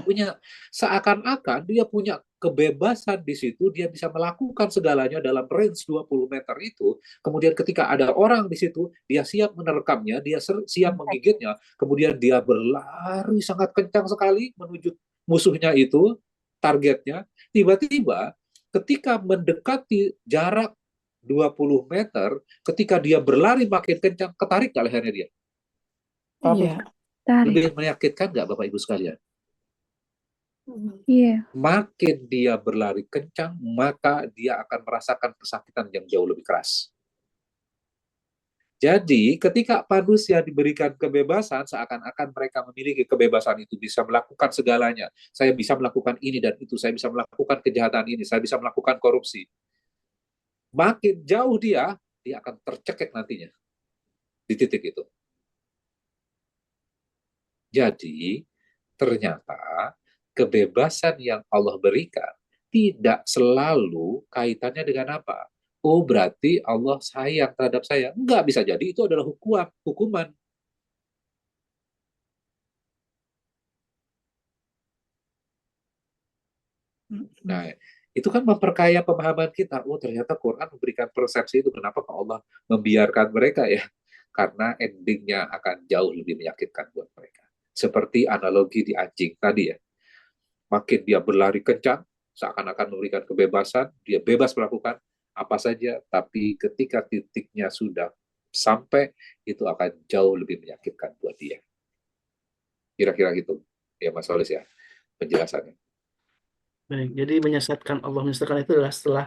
Punya. Seakan-akan dia punya kebebasan di situ, dia bisa melakukan segalanya dalam range 20 meter itu. Kemudian ketika ada orang di situ, dia siap menerkamnya, dia siap menggigitnya. Kemudian dia berlari sangat kencang sekali menuju musuhnya itu, targetnya. Tiba-tiba ketika mendekati jarak 20 meter, ketika dia berlari makin kencang, ketarik nggak lehernya dia? Iya. Lebih menyakitkan nggak Bapak Ibu sekalian? Iya. Makin dia berlari kencang, maka dia akan merasakan kesakitan yang jauh lebih keras. Jadi, ketika manusia diberikan kebebasan, seakan-akan mereka memiliki kebebasan itu, bisa melakukan segalanya. Saya bisa melakukan ini dan itu, saya bisa melakukan kejahatan ini, saya bisa melakukan korupsi. Makin jauh dia akan tercekik nantinya di titik itu. Jadi, ternyata kebebasan yang Allah berikan tidak selalu kaitannya dengan apa? Oh, berarti Allah sayang terhadap saya. Enggak, bisa jadi itu adalah hukuman. Nah, itu kan memperkaya pemahaman kita. Oh, ternyata Quran memberikan persepsi itu. Kenapa kok Allah membiarkan mereka ya? Karena endingnya akan jauh lebih menyakitkan buat mereka. Seperti analogi di anjing tadi ya. Makin dia berlari kencang, seakan-akan memberikan kebebasan, dia bebas melakukan apa saja, tapi ketika titiknya sudah sampai, itu akan jauh lebih menyakitkan buat dia. Kira-kira gitu, ya Mas Solis ya, penjelasannya. Baik, jadi menyesatkan itu adalah setelah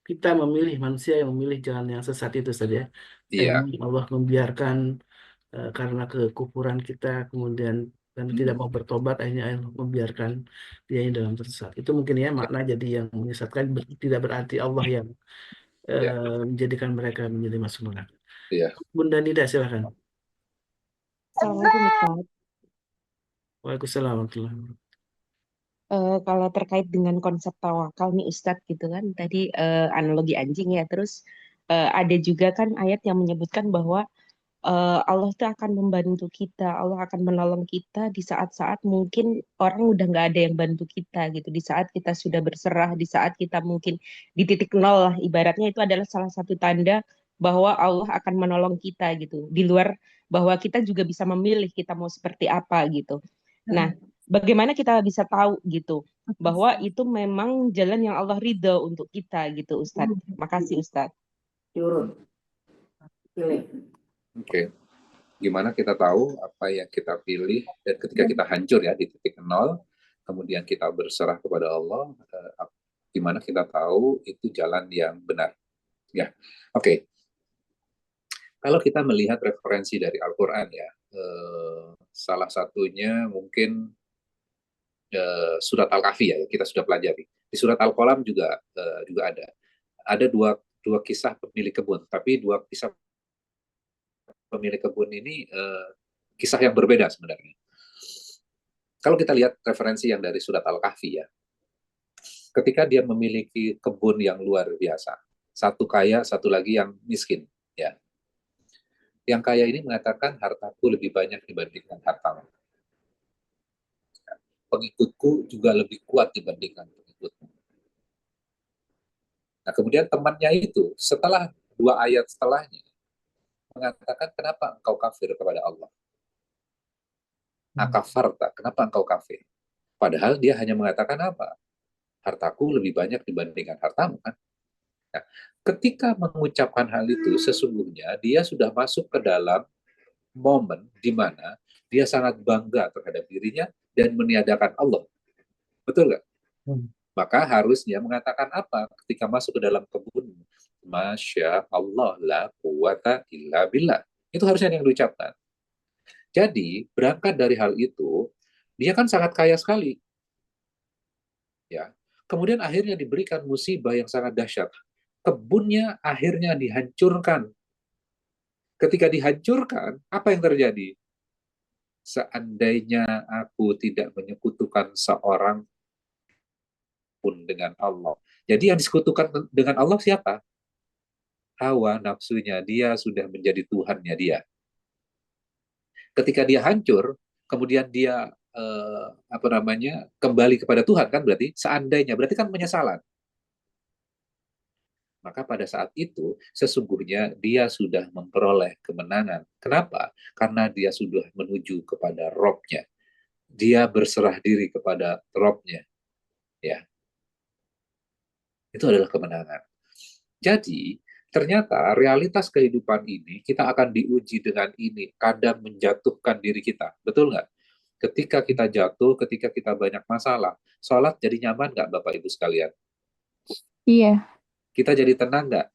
kita memilih, manusia yang memilih jalan yang sesat itu saja. Iya. Allah membiarkan karena kekufuran kita, kemudian dan tidak mau bertobat, akhirnya Allah membiarkan dia dalam tersesat. Itu mungkin ya makna jadi yang menyesatkan, tidak berarti Allah yang menjadikan mereka menjadi masuk neraka. Iya. Bunda Nida, silakan. Assalamualaikum Ustaz. Waalaikumsalam warahmatullahi wabarakatuh. Kalau terkait dengan konsep tawakal nih Ustadz gitu kan tadi analogi anjing ya terus ada juga kan ayat yang menyebutkan bahwa Allah itu akan membantu kita, Allah akan menolong kita di saat-saat mungkin orang udah nggak ada yang bantu kita gitu, di saat kita sudah berserah, di saat kita mungkin di titik nol lah ibaratnya, itu adalah salah satu tanda bahwa Allah akan menolong kita gitu, di luar bahwa kita juga bisa memilih kita mau seperti apa gitu. Nah, bagaimana kita bisa tahu gitu bahwa itu memang jalan yang Allah ridho untuk kita gitu Ustadz. Makasih Ustadz. Oke. Gimana kita tahu apa yang kita pilih, dan ketika kita hancur ya di titik nol, kemudian kita berserah kepada Allah, gimana kita tahu itu jalan yang benar. Ya, oke. Kalau kita melihat referensi dari Al-Quran ya, salah satunya mungkin surat Al-Kahfi ya, kita sudah pelajari. Di surat Al-Qalam juga ada. Ada dua kisah pemilik kebun, tapi dua kisah pemilik kebun ini kisah yang berbeda sebenarnya. Kalau kita lihat referensi yang dari surat Al-Kahfi ya, ketika dia memiliki kebun yang luar biasa, satu kaya, satu lagi yang miskin, ya. Yang kaya ini mengatakan hartaku lebih banyak dibandingkan hartamu. Pengikutku juga lebih kuat dibandingkan pengikutmu. Nah, kemudian temannya itu setelah 2 ayat setelahnya mengatakan, kenapa engkau kafir kepada Allah? Akafarta, kenapa engkau kafir? Padahal dia hanya mengatakan apa? Hartaku lebih banyak dibandingkan hartamu kan? Nah, ketika mengucapkan hal itu, sesungguhnya dia sudah masuk ke dalam momen di mana dia sangat bangga terhadap dirinya dan meniadakan Allah. Betul nggak? Maka harusnya mengatakan apa ketika masuk ke dalam kebun? Masya Allah la quwata illa billah. Itu harusnya yang diucapkan. Jadi berangkat dari hal itu, dia kan sangat kaya sekali. Ya. Kemudian akhirnya diberikan musibah yang sangat dahsyat. Kebunnya akhirnya dihancurkan. Ketika dihancurkan, apa yang terjadi? Seandainya aku tidak menyekutukan seorang pun dengan Allah. Jadi yang disekutukan dengan Allah siapa? Hawa nafsunya, dia sudah menjadi Tuhannya dia. Ketika dia hancur, kemudian dia kembali kepada Tuhan kan berarti seandainya berarti kan penyesalan. Maka pada saat itu sesungguhnya dia sudah memperoleh kemenangan. Kenapa? Karena dia sudah menuju kepada Robnya. Dia berserah diri kepada Robnya. Ya, itu adalah kemenangan. Jadi ternyata realitas kehidupan ini kita akan diuji dengan ini. Kadang menjatuhkan diri kita. Betul nggak? Ketika kita jatuh, ketika kita banyak masalah, sholat jadi nyaman nggak Bapak Ibu sekalian? Iya, Kita jadi tenang nggak?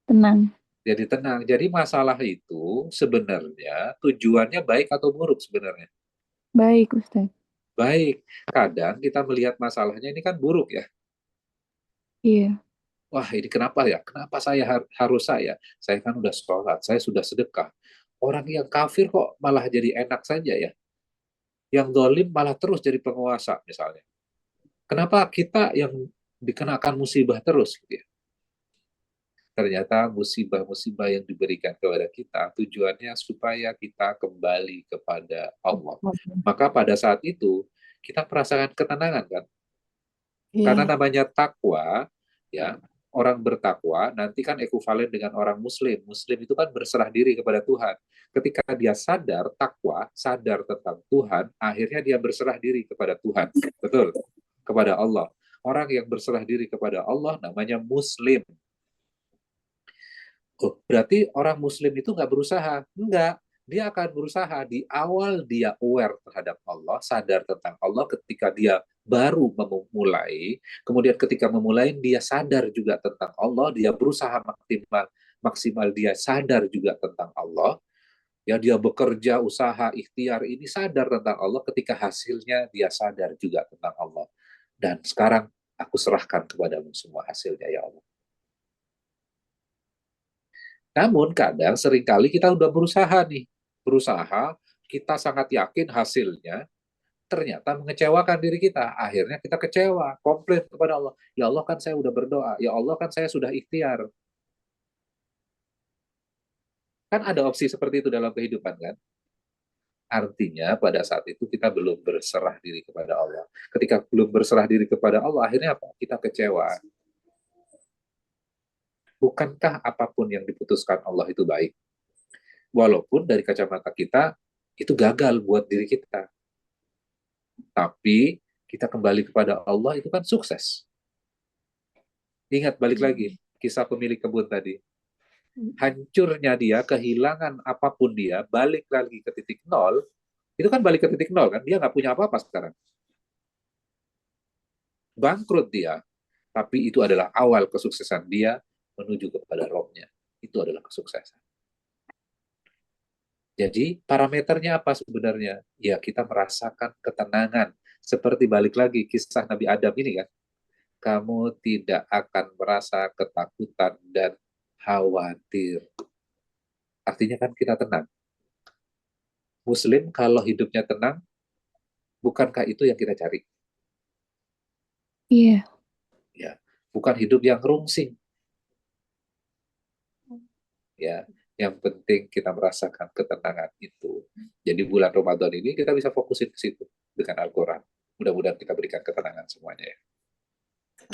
tenang. Jadi tenang. Jadi masalah itu sebenarnya tujuannya baik atau buruk sebenarnya? Baik, Ustaz. Baik. Kadang kita melihat masalahnya ini kan buruk ya. Iya, Wah ini kenapa ya? Kenapa saya harus saya? Saya kan udah sholat, saya sudah sedekah. Orang yang kafir kok malah jadi enak saja ya? Yang dolim malah terus jadi penguasa misalnya. Kenapa kita yang dikenakan musibah terus? Gitu ya? Ternyata musibah-musibah yang diberikan kepada kita tujuannya supaya kita kembali kepada Allah. Maka pada saat itu kita merasakan ketenangan kan? Karena namanya takwa, ya orang bertakwa nanti kan ekuvalen dengan orang Muslim. Muslim itu kan berserah diri kepada Tuhan. Ketika dia sadar takwa, sadar tentang Tuhan, akhirnya dia berserah diri kepada Tuhan. Betul? Kepada Allah. Orang yang berserah diri kepada Allah namanya Muslim. Oh, berarti orang Muslim itu nggak berusaha? Enggak. Dia akan berusaha di awal dia aware terhadap Allah, sadar tentang Allah ketika dia baru memulai. Kemudian ketika memulai dia sadar juga tentang Allah, dia berusaha maksimal dia sadar juga tentang Allah. Ya dia bekerja, usaha, ikhtiar ini sadar tentang Allah, ketika hasilnya dia sadar juga tentang Allah. Dan sekarang aku serahkan kepadamu semua hasilnya ya Allah. Namun kadang seringkali kita udah berusaha, kita sangat yakin hasilnya, ternyata mengecewakan diri kita. Akhirnya kita kecewa, komplain kepada Allah. Ya Allah kan saya udah berdoa, ya Allah kan saya sudah ikhtiar. Kan ada opsi seperti itu dalam kehidupan kan? Artinya pada saat itu kita belum berserah diri kepada Allah. Ketika belum berserah diri kepada Allah, akhirnya apa? Kita kecewa. Bukankah apapun yang diputuskan Allah itu baik? Walaupun dari kacamata kita, itu gagal buat diri kita. Tapi kita kembali kepada Allah itu kan sukses. Ingat balik lagi, kisah pemilik kebun tadi. Hancurnya dia, kehilangan apapun dia, balik lagi ke titik nol, itu kan balik ke titik nol kan? Dia nggak punya apa-apa sekarang. Bangkrut dia. Tapi itu adalah awal kesuksesan dia menuju kepada Robnya. Itu adalah kesuksesan. Jadi parameternya apa sebenarnya? Ya kita merasakan ketenangan. Seperti balik lagi kisah Nabi Adam ini kan. Kamu tidak akan merasa ketakutan dan khawatir. Artinya kan kita tenang. Muslim kalau hidupnya tenang, bukankah itu yang kita cari? iya. Ya, bukan hidup yang rungsing. Ya, yang penting kita merasakan ketenangan itu. Jadi bulan Ramadan ini kita bisa fokusin ke situ dengan Al-Quran. Mudah-mudahan kita berikan ketenangan semuanya ya.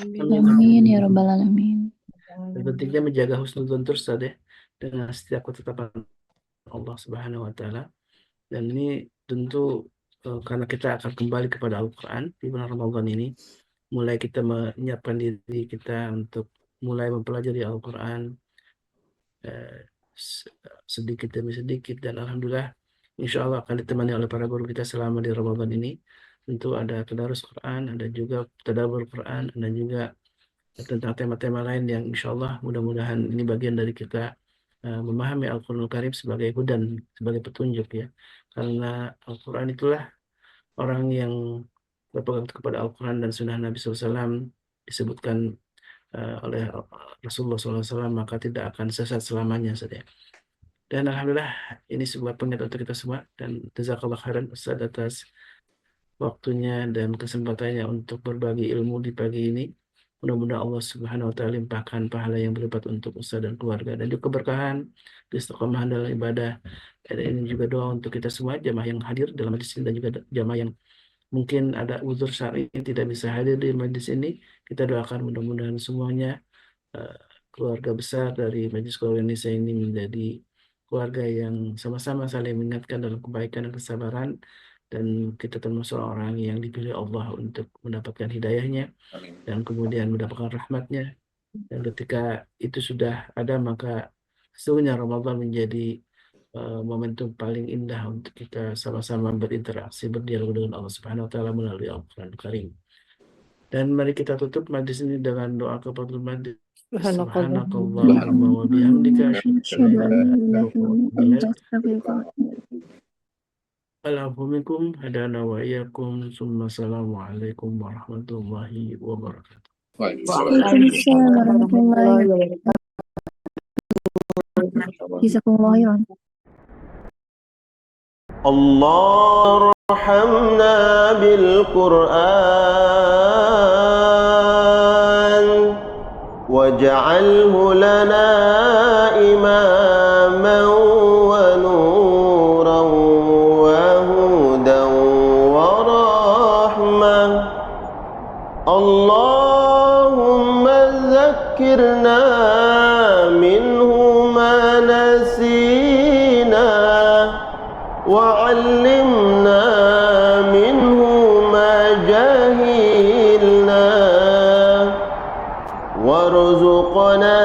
Amin ya Rabbal Alamin. Dan pentingnya menjaga husnudzon terus tadi dengan setiap ketetapan Allah Subhanahu wa taala. Dan ini tentu karena kita akan kembali kepada Al-Qur'an di bulan Ramadan ini, mulai kita menyiapkan diri kita untuk mulai mempelajari Al-Qur'an sedikit demi sedikit, dan alhamdulillah insya Allah akan ditemani oleh para guru kita selama di Ramadan ini. Tentu ada tadarus Quran, ada juga tadabbur Quran, dan juga tentang tema-tema lain yang insya Allah mudah-mudahan ini bagian dari kita memahami Al-Quranul Karim sebagai hudan, sebagai petunjuk ya. Karena Al-Quran itulah orang yang berpegang kepada Al-Quran dan Sunnah Nabi SAW disebutkan oleh Rasulullah SAW, maka tidak akan sesat selamanya saja. Dan alhamdulillah ini sebuah pengingat untuk kita semua, dan jazakallah khairan Ustaz atas waktunya dan kesempatannya untuk berbagi ilmu di pagi ini. Mudah-mudahan Allah Subhanahu wa taala limpahkan pahala yang berlipat untuk Ustaz dan keluarga, dan juga keberkahan, istiqomahan dalam ibadah. Dan ini juga doa untuk kita semua jamaah yang hadir dalam majlis ini, dan juga jamaah yang mungkin ada uzur syar'i tidak bisa hadir di majlis ini. Kita doakan mudah-mudahan semuanya keluarga besar dari Majelis Keluarga Indonesia ini menjadi keluarga yang sama-sama saling mengingatkan dalam kebaikan dan kesabaran, dan kita termasuk orang yang dipilih Allah untuk mendapatkan hidayahnya dan kemudian mendapatkan rahmatnya. Dan ketika itu sudah ada, maka sesungguhnya Ramadan menjadi momentum paling indah untuk kita sama-sama berinteraksi, berdialog dengan Allah Subhanahu wa taala melalui Al-Qur'an Karim. Dan mari kita tutup majlis ini dengan doa kepada majlis. Subhanakallahumma wa bihamdika asyhadu an la ilaha illa anta astaghfiruka wa atubu ilaik. Alhamdulillah hadana wa iyyakum. Assalamualaikum warahmatullahi wabarakatuh. Waalaikumsalam warahmatullahi wabarakatuh. Jazakumullah khairan. Allah arhamna bil Qur'an waj'alhu lana imaman wa nuran wa hudan wa rahmah. Allahumma zakkirna minhu ma nasina وعلمنا منه ما جهلنا وارزقنا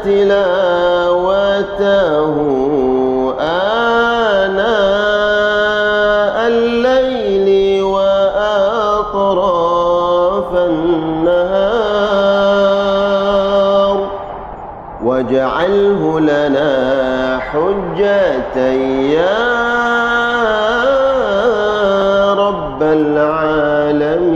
تلاوته آناء الليل وأطراف النهار واجعله لنا حجة يا رب العالمين.